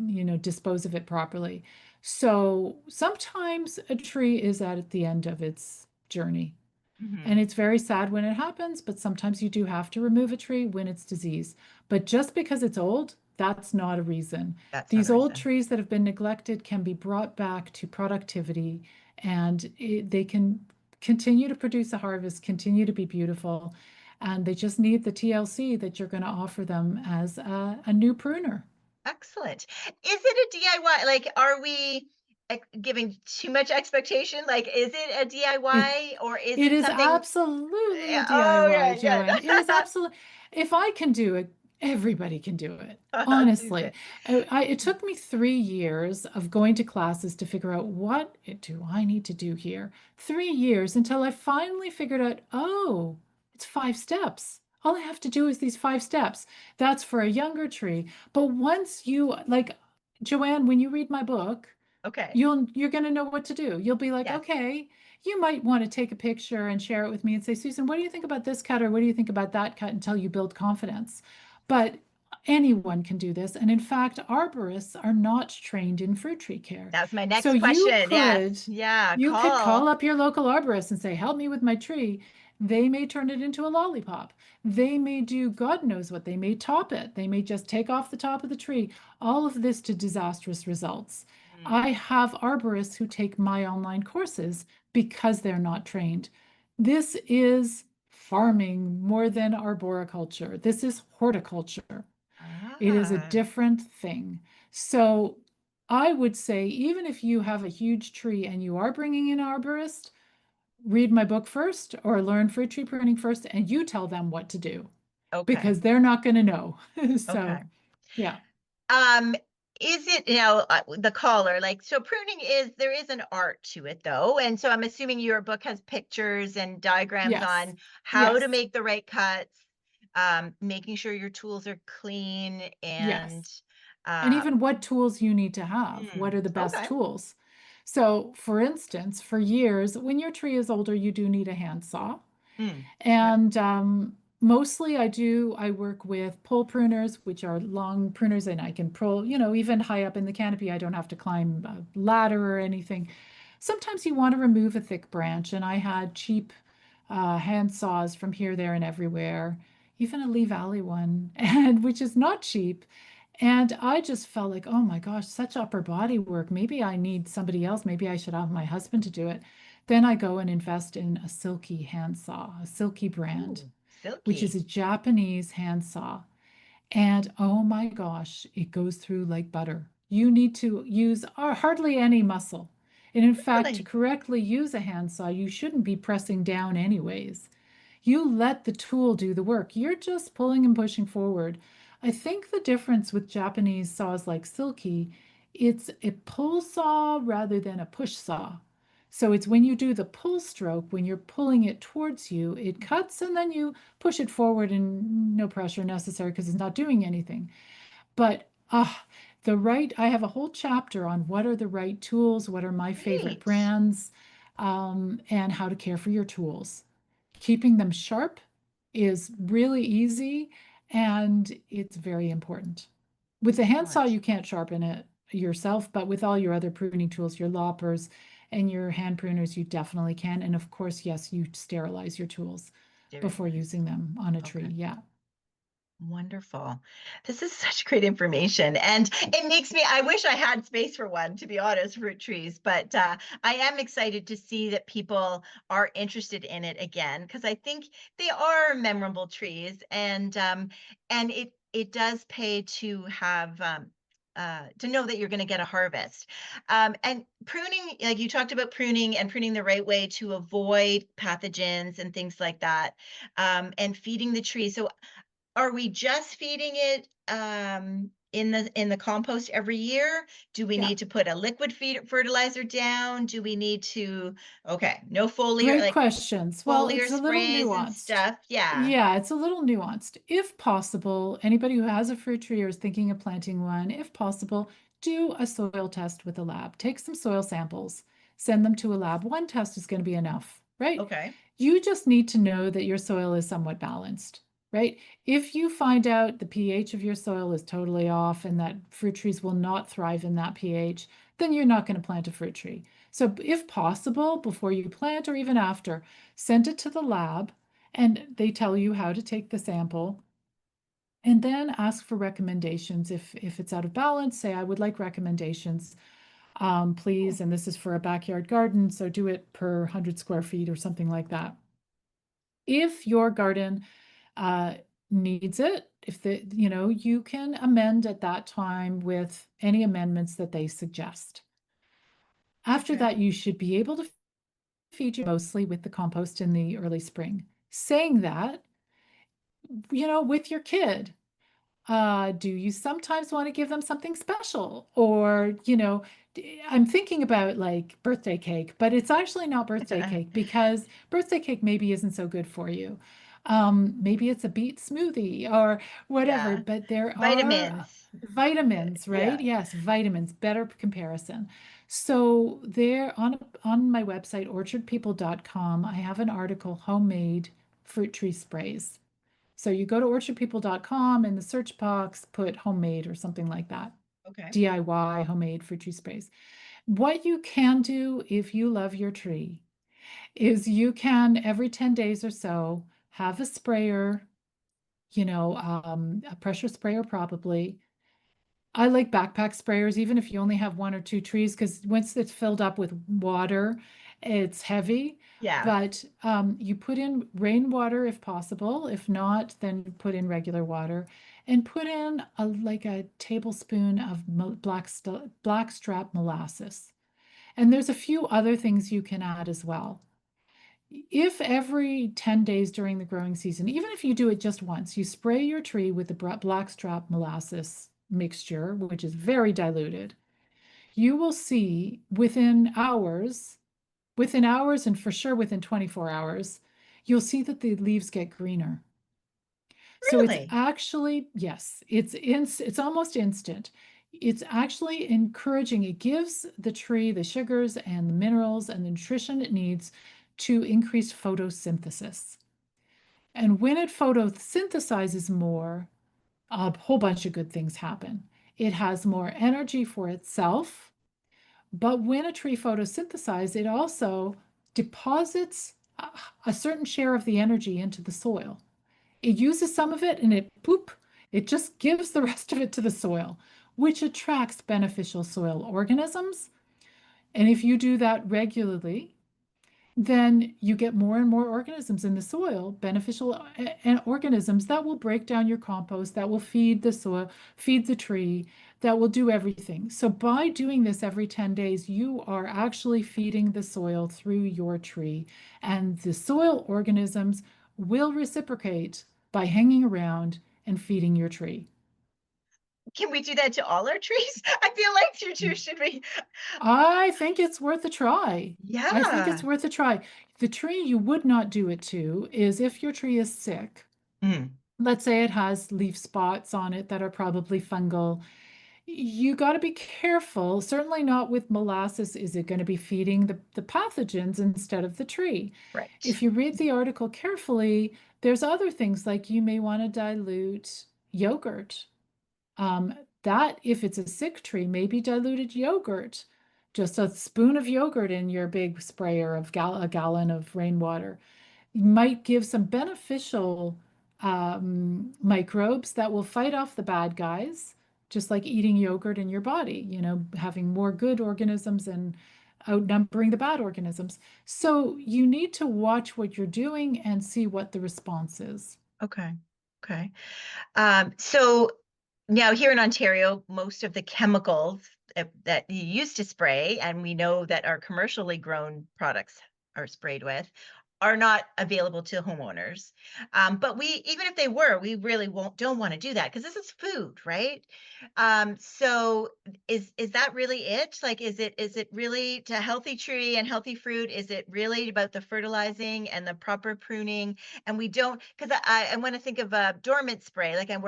dispose of it properly. So sometimes a tree is at the end of its journey. And mhm. it's very sad when it happens, but sometimes you do have to remove a tree when it's diseased. But just because it's old, that's not a reason. That's not These a old reason. trees that have been neglected can be brought back to productivity and they can continue to produce a harvest, continue to be beautiful. And they just need the TLC that you're going to offer them as a new pruner. Excellent. Is it a DIY? Like, are we giving too much expectation? Like, is it a It's DIY or is it it is something? absolutely a Yeah, oh, DIY, yeah, Joanne. It is yeah. absolutely, if I can do it, everybody can do it. Susan. Honestly, it took me 3 years of going to classes to figure out what do I need to do here. 3 years until I finally figured out, oh, it's 5 steps. All I have to do is these 5 steps. That's for a younger tree. But once you, like, Joanne, when you read my book, Okay. you're going to know what to do. You'll be like, Yes. okay, you might want to take a picture and share it with me and say, Susan, what do you think about this cut, or what do you think about that cut, until you build confidence. But anyone can do this. And in fact, arborists are not trained in fruit tree care. That's my So next question. Yes. Yeah. you could call Call. up your local arborist and say, help me with my tree. They may turn it into a lollipop. They may do God knows what. They may top it. They may just take off the top of the tree. All of this to disastrous results. Mm. I have arborists who take my online courses because they're not trained. This is farming more than arboriculture. This is horticulture. It is a Ah, different thing. So I would say, even if you have a huge tree and you are bringing in an arborist, read my book first or learn fruit tree pruning first, and you tell them what to do okay. because they're not going to know. Okay. So, yeah, Um, is it, the caller, like, so pruning is, there is an art to it though. And so I'm assuming your book has pictures and diagrams yes, on how to yes, make the right cuts, making sure your tools are clean and, yes. And even um, what tools you need to have. What are the best okay. tools? So, for instance, for years, when your tree is older, you do need a handsaw. Mm, yep. And mostly I work with pole pruners, which are long pruners, and I can pull, even high up in the canopy. I don't have to climb a ladder or anything. Sometimes you want to remove a thick branch, and I had cheap hand saws from here, there, and everywhere, even a Lee Valley one, and which is not cheap. And I just felt like, oh my gosh, such upper body work. Maybe I need somebody else. Maybe I should have my husband to do it. Then I go and invest in a Silky handsaw, a Silky brand, Ooh, which is silky. a Japanese handsaw. And oh my gosh, it goes through like butter. You need to use hardly any muscle. And in fact, to Really? correctly use a handsaw, you shouldn't be pressing down anyways. You let the tool do the work. You're just pulling and pushing forward. I think the difference with Japanese saws like Silky, it's a pull saw rather than a push saw. So it's when you do the pull stroke, when you're pulling it towards you, it cuts, and then you push it forward and no pressure necessary because it's not doing anything. But I have a whole chapter on what are the right tools, what are my favorite Great. brands, and how to care for your tools. Keeping them sharp is really easy, and it's very important. With the handsaw, Excellent. you can't sharpen it yourself, but with all your other pruning tools, your loppers and your hand pruners, you definitely can. And of course, yes, you sterilize your tools before Sterilized. using them on a tree. Okay. Yeah. Wonderful. This is such great information. And it makes me, I wish I had space for one, to be honest, fruit trees. But I am excited to see that people are interested in it again, because I think they are memorable trees. And it does pay to have, to know that you're going to get a harvest. And pruning, like you talked about pruning and pruning the right way to avoid pathogens and things like that, and feeding the tree. So are we just feeding it, in the compost every year? Do we Yeah. need to put a liquid feed fertilizer down? Do we need to, okay, no foliar, Great like questions. Well, foliar it's a little sprays and nuanced. stuff? Yeah. Yeah, it's a little nuanced. If possible, anybody who has a fruit tree or is thinking of planting one, if possible, do a soil test with a lab. Take some soil samples, send them to a lab. One test is going to be enough, right? Okay. You just need to know that your soil is somewhat balanced, right? If you find out the pH of your soil is totally off and that fruit trees will not thrive in that pH, then you're not going to plant a fruit tree. So, if possible, before you plant or even after, send it to the lab and they tell you how to take the sample, and then ask for recommendations. If it's out of balance, say, I would like recommendations, Oh, please. And this is for a backyard garden, so do it per 100 square feet or something like that. If your garden uh, needs it, if you can amend at that time with any amendments that they suggest. After okay. that, you should be able to feed you mostly with the compost in the early spring. Saying that, with your kid, do you sometimes want to give them something special? Or, I'm thinking about like birthday cake, but it's actually not birthday cake because birthday cake maybe isn't so good for you. Maybe it's a beet smoothie or whatever, Yeah. but there are Vitamins. vitamins, right? Yeah. Yes, vitamins, better comparison. So there on my website, orchardpeople.com, I have an article, homemade fruit tree sprays. So you go to orchardpeople.com in the search box, put homemade or something like that. Okay. DIY homemade fruit tree sprays. What you can do if you love your tree is you can every 10 days or so have a sprayer, a pressure sprayer probably. I like backpack sprayers, even if you only have one or two trees, because once it's filled up with water, it's heavy. Yeah. But you put in rainwater if possible. If not, then you put in regular water and put in like a tablespoon of blackstrap molasses. And there's a few other things you can add as well. If every 10 days during the growing season, even if you do it just once, you spray your tree with the blackstrap molasses mixture, which is very diluted, you will see within hours, and for sure within 24 hours, you'll see that the leaves get greener. So it's Really? actually, yes, it's almost instant. It's actually encouraging. It gives the tree the sugars and the minerals and the nutrition it needs to increase photosynthesis. And when it photosynthesizes more, a whole bunch of good things happen. It has more energy for itself, but when a tree photosynthesizes, it also deposits a certain share of the energy into the soil. It uses some of it and it just gives the rest of it to the soil, which attracts beneficial soil organisms. And if you do that regularly, then you get more and more organisms in the soil, beneficial organisms that will break down your compost, that will feed the soil, feed the tree, that will do everything. So by doing this every 10 days, you are actually feeding the soil through your tree, and the soil organisms will reciprocate by hanging around and feeding your tree. Can we do that to all our trees? I feel like your tree should be. I think it's worth a try. I think it's Yeah. worth a try. The tree you would not do it to is if your tree is sick. Mm, Let's say it has leaf spots on it that are probably fungal. You got to be careful. Certainly not with molasses. Is it going to be feeding the pathogens instead of the tree? right. If you read the article carefully, there's other things like you may want to dilute yogurt. Um, that, if it's a sick tree, maybe diluted yogurt. Just a spoon of yogurt in your big sprayer of a gallon of rainwater might give some beneficial microbes that will fight off the bad guys, just like eating yogurt in your body, having more good organisms and outnumbering the bad organisms. So you need to watch what you're doing and see what the response is. Okay. Okay. So now here in Ontario, most of the chemicals that you used to spray, and we know that our commercially grown products are sprayed with, are not available to homeowners. But we, even if they were, we really don't want to do that because this is food, right? So is that really it? Like, is it really to healthy tree and healthy fruit? Is it really about the fertilizing and the proper pruning? And we don't, because I want to think of a dormant spray. Like when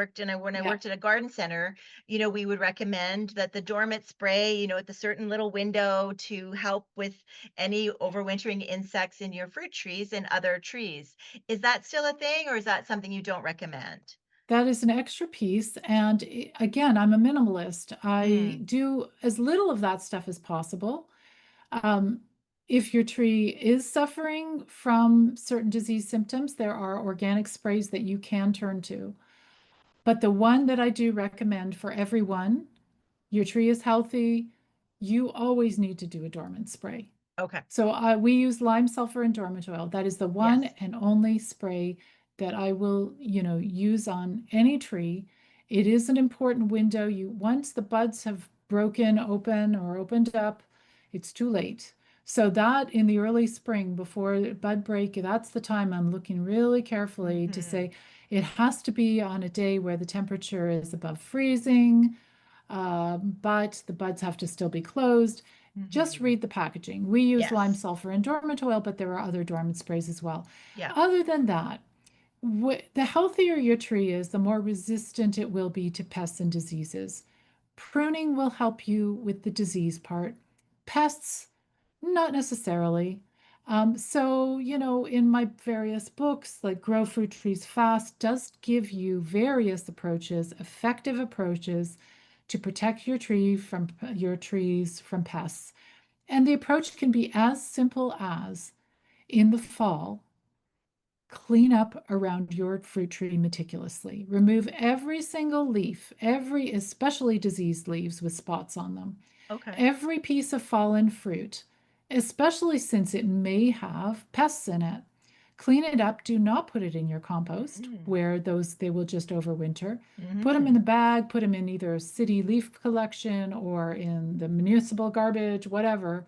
I Yeah. worked at a garden center, we would recommend that the dormant spray, at the certain little window to help with any overwintering insects in your fruit trees and other trees. Is that still a thing, or is that something you don't recommend? That is an extra piece. And again, I'm a minimalist. I Mm, do as little of that stuff as possible. Um, if your tree is suffering from certain disease symptoms, there are organic sprays that you can turn to. But the one that I do recommend for everyone, your tree is healthy, you always need to do a dormant spray. okay. So we use lime, sulfur, and dormant oil. That is the one Yes. and only spray that I will, use on any tree. It is an important window. Once the buds have broken open or opened up, it's too late. So that in the early spring before bud break, that's the time I'm looking really carefully to Hmm. say it has to be on a day where the temperature is above freezing, but the buds have to still be closed. Just Hmm. read the packaging. We use lime, Yes. sulfur, and dormant oil, but there are other dormant sprays as well. Yeah. Other than that, The healthier your tree is, the more resistant it will be to pests and diseases. Pruning will help you with the disease part. Pests, not necessarily. In my various books, like Grow Fruit Trees Fast, does give you various approaches, effective approaches to protect your trees from pests. And the approach can be as simple as in the fall, clean up around your fruit tree meticulously. Remove every single leaf, especially diseased leaves with spots on them, Okay. every piece of fallen fruit, especially since it may have pests in it. Clean it up. Do not put it in your compost Mm. where they will just overwinter. Put them in the Hmm. bag, put them in either a city leaf collection or in the municipal garbage, whatever.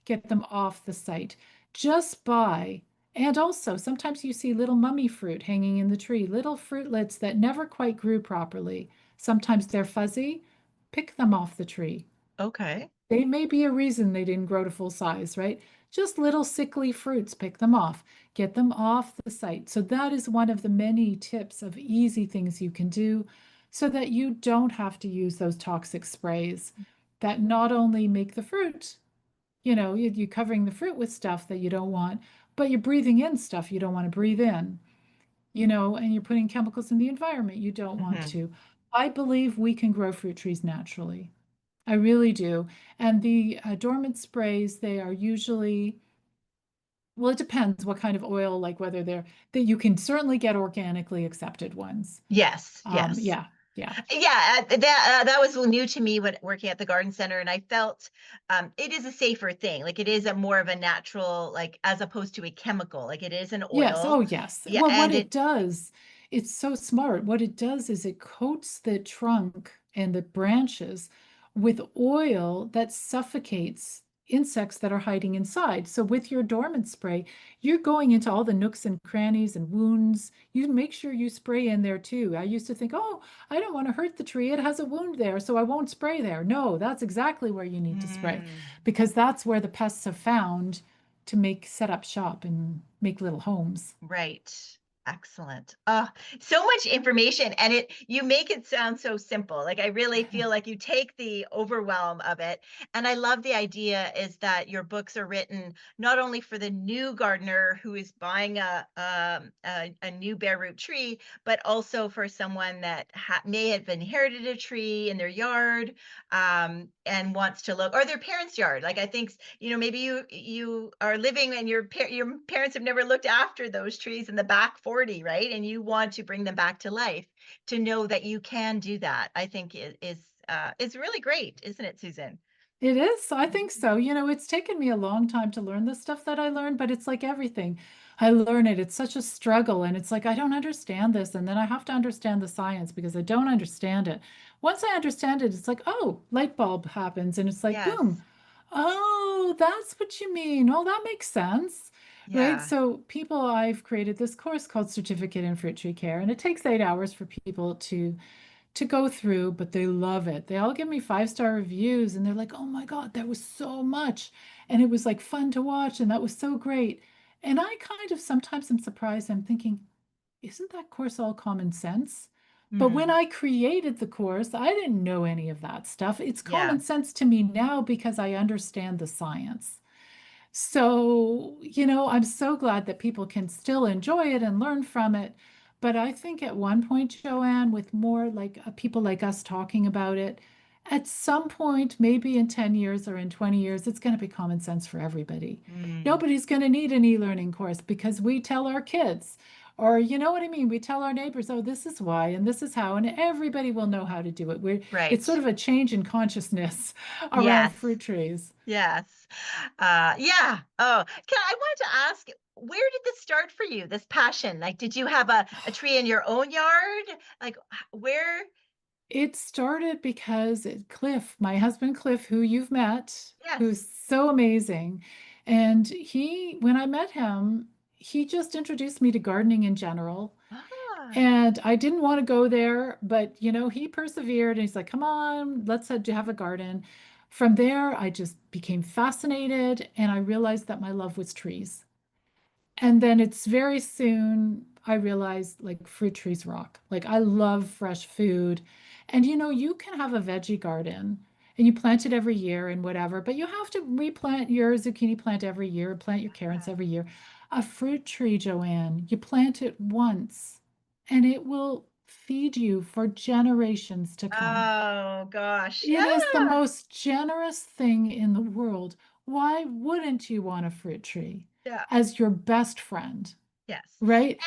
Get them off the site. Just by And also, sometimes you see little mummy fruit hanging in the tree, little fruitlets that never quite grew properly. Sometimes they're fuzzy. Pick them off the tree. Okay. They may be a reason they didn't grow to full size, right? Just little sickly fruits, pick them off, get them off the site. So, that is one of the many tips of easy things you can do so that you don't have to use those toxic sprays that not only make the fruit, you're covering the fruit with stuff that you don't want, but you're breathing in stuff you don't want to breathe in, and you're putting chemicals in the environment you don't want Hmm. to. I believe we can grow fruit trees naturally. I really do. And the dormant sprays, they are usually, well, it depends what kind of oil, like whether that you can certainly get organically accepted ones. Yes, yes. Yeah, yeah. Yeah, that was new to me when working at the garden center, and I felt it is a safer thing. Like it is a more of a natural, like as opposed to a chemical. Like it is an Yes. oil. Oh, yes. Yeah, Well, what and it it. does, it's so smart. What it does is it coats the trunk and the branches with oil that suffocates insects that are hiding inside. So with your dormant spray, you're going into all the nooks and crannies and wounds. You make sure you spray in there too. I used to think, oh, I don't want to hurt the tree. It has a wound there, so I won't spray there. No, that's exactly where you need to spray Mm. because that's where the pests have found to set up shop and make little homes. Right. Excellent. So much information, and you make it sound so simple. Like I really feel like you take the overwhelm of it. And I love the idea is that your books are written not only for the new gardener who is buying a new bare root tree, but also for someone that may have inherited a tree in their yard, and wants to look, or their parents' yard. Like I think maybe you are living and your parents have never looked after those trees in the back 40, right, and you want to bring them back to life. To know that you can do that, I think is really great, isn't it, Susan? It is. I think Mhm. so. It's taken me a long time to learn the stuff that I learned, but it's like everything. I learn it. It's such a struggle. And it's like, I don't understand this. And then I have to understand the science because I don't understand it. Once I understand it, it's like, oh, light bulb happens. And it's like, boom. Yes. Oh, that's what you mean. Oh, that makes sense. Right. Yeah. So, I've created this course called Certificate in Fruit Tree Care, and it takes 8 hours for people to go through, but they love it. They all give me 5-star reviews and they're like, oh my God, that was so much. And it was like fun to watch. And that was so great. And I kind of sometimes am surprised. I'm thinking, isn't that course all common sense? But when Mm. I created the course, I didn't know any of that stuff. It's Yeah. common sense to me now because I understand the science. So, I'm so glad that people can still enjoy it and learn from it. But I think at one point, Joanne, with more like people like us talking about it, at some point, maybe in 10 years or in 20 years, it's going to be common sense for everybody. Mm. Nobody's going to need an e-learning course because we tell our kids, or you know what I mean? We tell our neighbors, oh, this is why, and this is how, and everybody will know how to do it. It's sort Right. of a change in consciousness around Yes. fruit trees. Yes. Yeah. Oh, I wanted to ask, where did this start for you, this passion? Like, did you have a tree in your own yard? Like, where? It started because Cliff, my husband Cliff, who you've met, Yes. who's so amazing. And when I met him, he just introduced me to gardening in general. Ah. And I didn't want to go there, but he persevered and he's like, come on, let's have a garden. From there, I just became fascinated and I realized that my love was trees. And then it's very soon, I realized like fruit trees rock. Like I love fresh food. And you can have a veggie garden and you plant it every year and whatever, but you have to replant your zucchini plant every year, plant your carrots Yeah. every year. A fruit tree, Joanne, you plant it once and it will feed you for generations to come. Oh gosh. It is the Yeah. most generous thing in the world. Why wouldn't you want a fruit tree Yeah. as your best friend, Yes. right?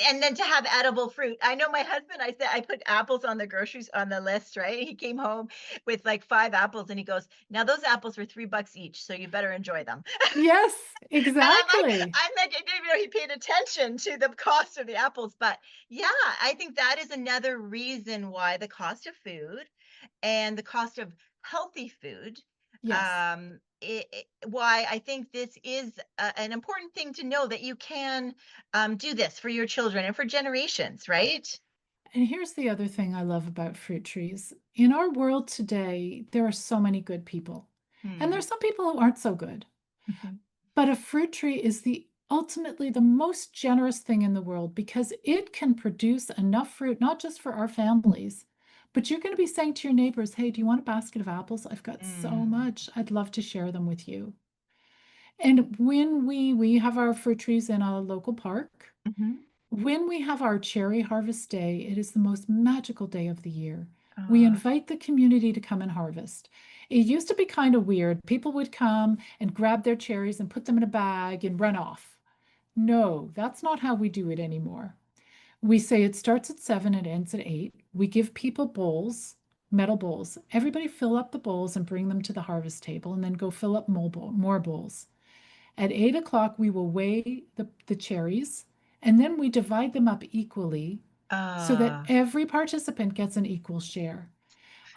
And then to have edible fruit. I know my husband, I said I put apples on the groceries on the list, right? He came home with like 5 apples and he goes, "Now those apples were $3 each, so you better enjoy them." Yes, And exactly. I'm like, I didn't even know he paid attention to the cost of the apples. But yeah, I think that is another reason why the cost of food and the cost of healthy food, Yes. why I think this is an important thing to know, that you can do this for your children and for generations, right? And here's the other thing I love about fruit trees. In our world today, there are so many good people, and Hmm. there's some people who aren't so good. Mhm. But a fruit tree is the ultimately the most generous thing in the world because it can produce enough fruit, not just for our families, but you're going to be saying to your neighbors, hey, do you want a basket of apples? I've got so Mm. much. I'd love to share them with you. And when we have our fruit trees in a local park, Mhm. when we have our cherry harvest day, it is the most magical day of the year. We Uh, invite the community to come and harvest. It used to be kind of weird. People would come and grab their cherries and put them in a bag and run off. No, that's not how we do it anymore. We say it starts at 7 and ends at 8. We give people bowls, metal bowls. Everybody fill up the bowls and bring them to the harvest table and then go fill up more bowls. At 8 o'clock, we will weigh the cherries and then we divide them up equally so that uh, every participant gets an equal share.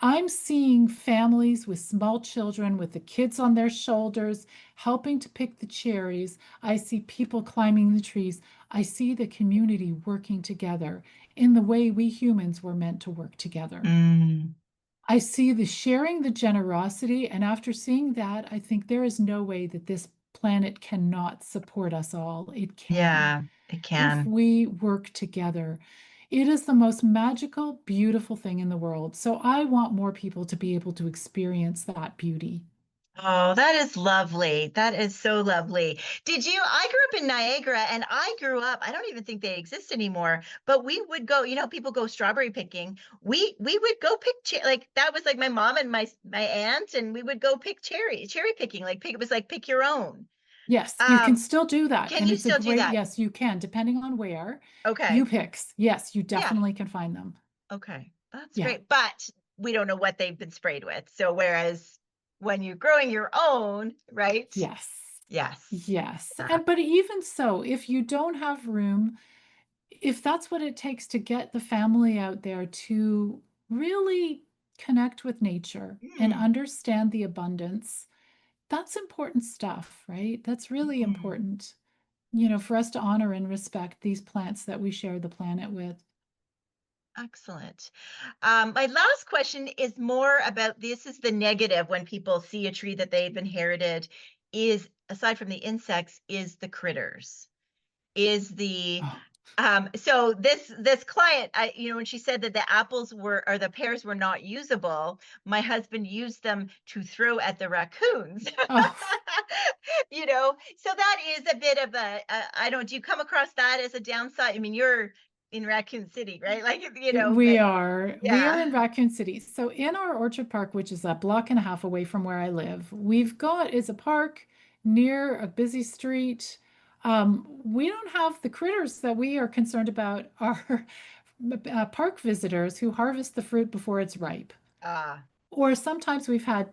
I'm seeing families with small children with the kids on their shoulders helping to pick the cherries. I see people climbing the trees. I see the community working together in the way we humans were meant to work together. mm, I see the sharing, the generosity, and after seeing that, I think there is no way that this planet cannot support us all. It can yeah, it if can. we work together. It is the most magical, beautiful thing in the world. So I want more people to be able to experience that beauty. Oh, that is lovely. That is so lovely. I grew up in Niagara, and I grew up, I don't even think they exist anymore, but we would go, people go strawberry picking. We would go pick like that was like my mom and my aunt, and we would go pick cherry picking, like pick, it was like pick your own. Yes, you can Um, still do that. can And you it's a still do great, that? yes, you can, depending on where you Okay. picks. Yes, you Yeah. definitely can find them. Okay. That's Yeah. great. But we don't know what they've been sprayed with. So whereas when you're growing your own, right? Yes. Yes. Yes. Yeah. And but even so, if you don't have room, if that's what it takes to get the family out there to really connect with nature and Mm, understand the abundance, that's important stuff, right? That's really mm. important, for us to honor and respect these plants that we share the planet with. Excellent. My last question is more about, this is the negative when people see a tree that they've inherited, is aside from the insects, is the critters. Is the Oh, So this client, when she said that the apples were, or the pears were not usable, my husband used them to throw at the raccoons. oh, So that is a bit of I don't, do you come across that as a downside? I mean, you're in Raccoon City, right? Like, we but are. We are yeah. in Raccoon City. So in our orchard park, which is a block and a half away from where I live, we've got is a park near a busy street. We don't have the critters that we are concerned about are park visitors who harvest the fruit before it's ripe. Ah, Or sometimes we've had,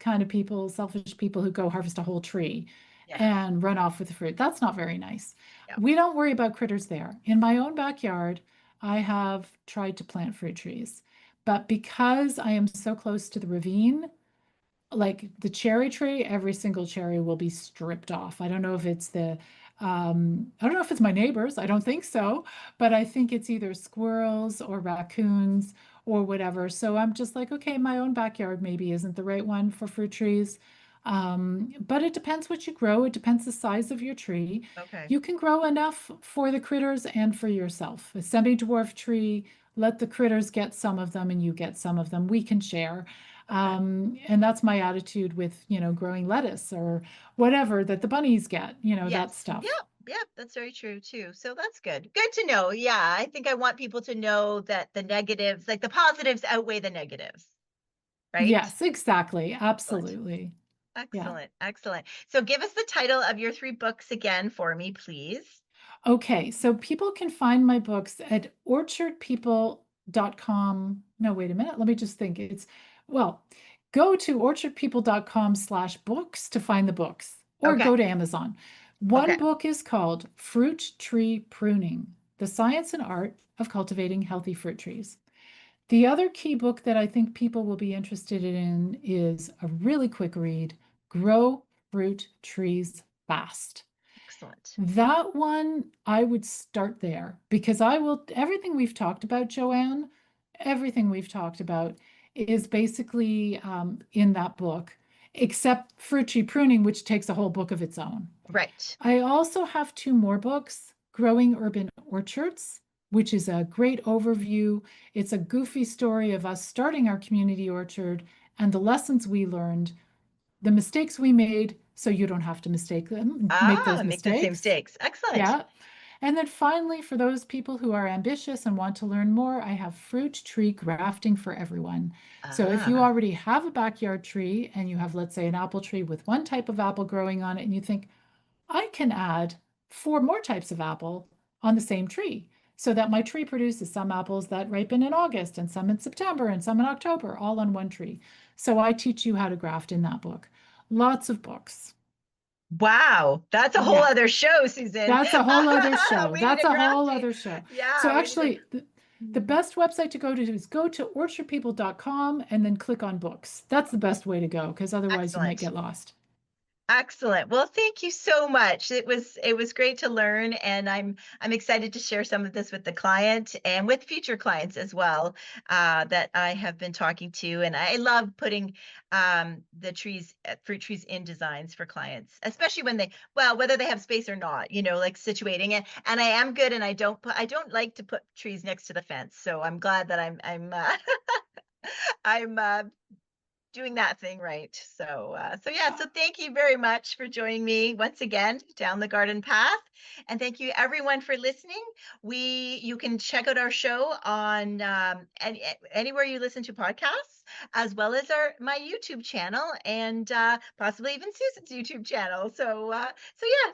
kind of people, selfish people who go harvest a whole tree yes. and run off with the fruit. That's not very nice. Yeah. We don't worry about critters there. In my own backyard, I have tried to plant fruit trees, but because I am so close to the ravine, like the cherry tree, every single cherry will be stripped off. I don't know if it's my neighbors. I don't think so, but I think it's either squirrels or raccoons or whatever. So I'm just like, okay, my own backyard maybe isn't the right one for fruit trees. But it depends what you grow. It depends the size of your tree. Okay. You can grow enough for the critters and for yourself. A semi-dwarf tree, let the critters get some of them and you get some of them. We can share. Okay. And that's my attitude with, growing lettuce or whatever that the bunnies get, that Yes. Yep. stuff. Yep. That's very true too. So that's good. Good to know. Yeah. I think I want people to know that the negatives, like the positives outweigh the negatives, right? Yes, exactly. Excellent. Absolutely. Yeah. Excellent. Excellent. So give us the title of your three books again for me, please. Okay, so people can find my books at orchardpeople.com. No, wait a minute. Let me just think. Well, go to orchardpeople.com/books to find the books, or Okay. go to Amazon. One Okay. book is called Fruit Tree Pruning: The Science and Art of Cultivating Healthy Fruit Trees. The other key book that I think people will be interested in is a really quick read: Grow Fruit Trees Fast. Excellent. That one, I would start there because everything we've talked about, Joanne, everything we've talked about is basically in that book, except fruit tree pruning, which takes a whole book of its own. Right. I also have two more books: Growing Urban Orchards, which is a great overview. It's a goofy story of us starting our community orchard and the lessons we learned, the mistakes we made, so you don't have to make those Make the same mistakes. mistakes. Excellent. Yeah. And then finally, for those people who are ambitious and want to learn more, I have Fruit Tree Grafting for Everyone. So if you Ah, already have a backyard tree and you have, let's say, an apple tree with one type of apple growing on it, and you think, I can add four more types of apple on the same tree so that my tree produces some apples that ripen in August and some in September and some in October, all on one tree. So I teach you how to graft in that book. Lots of books. wow. That's a whole Yeah. other show, Susan. That's a whole other show. We need That's a a whole grafting. other show. So Yeah, we need a. actually, the best website to go to is go to orchardpeople.com and then click on books. That's the best way to go because otherwise you might Excellent. get lost. Excellent. Well, thank you so much. It was great to learn, and I'm excited to share some of this with the client and with future clients as well, that I have been talking to. And I love putting the trees, fruit trees, in designs for clients, especially when well, whether they have space or not. Like situating it. And I am good, and I don't like to put trees next to the fence. So I'm glad that I'm doing that thing right. So yeah, so thank you very much for joining me once again down the garden path. And thank you everyone for listening. You can check out our show on anywhere you listen to podcasts, as well as my YouTube channel, and possibly even Susan's YouTube channel. So yeah,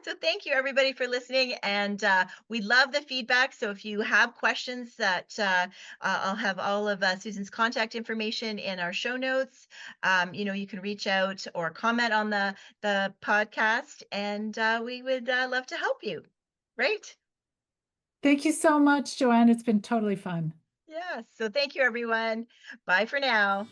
so thank you everybody for listening, and we love the feedback. So if you have questions that I'll have all of Susan's contact information in our show notes. You can reach out or comment on the podcast, and we would love to help you. Right? Thank you so much, Joanne. It's been totally fun. Yeah. So thank you, everyone. Bye for now.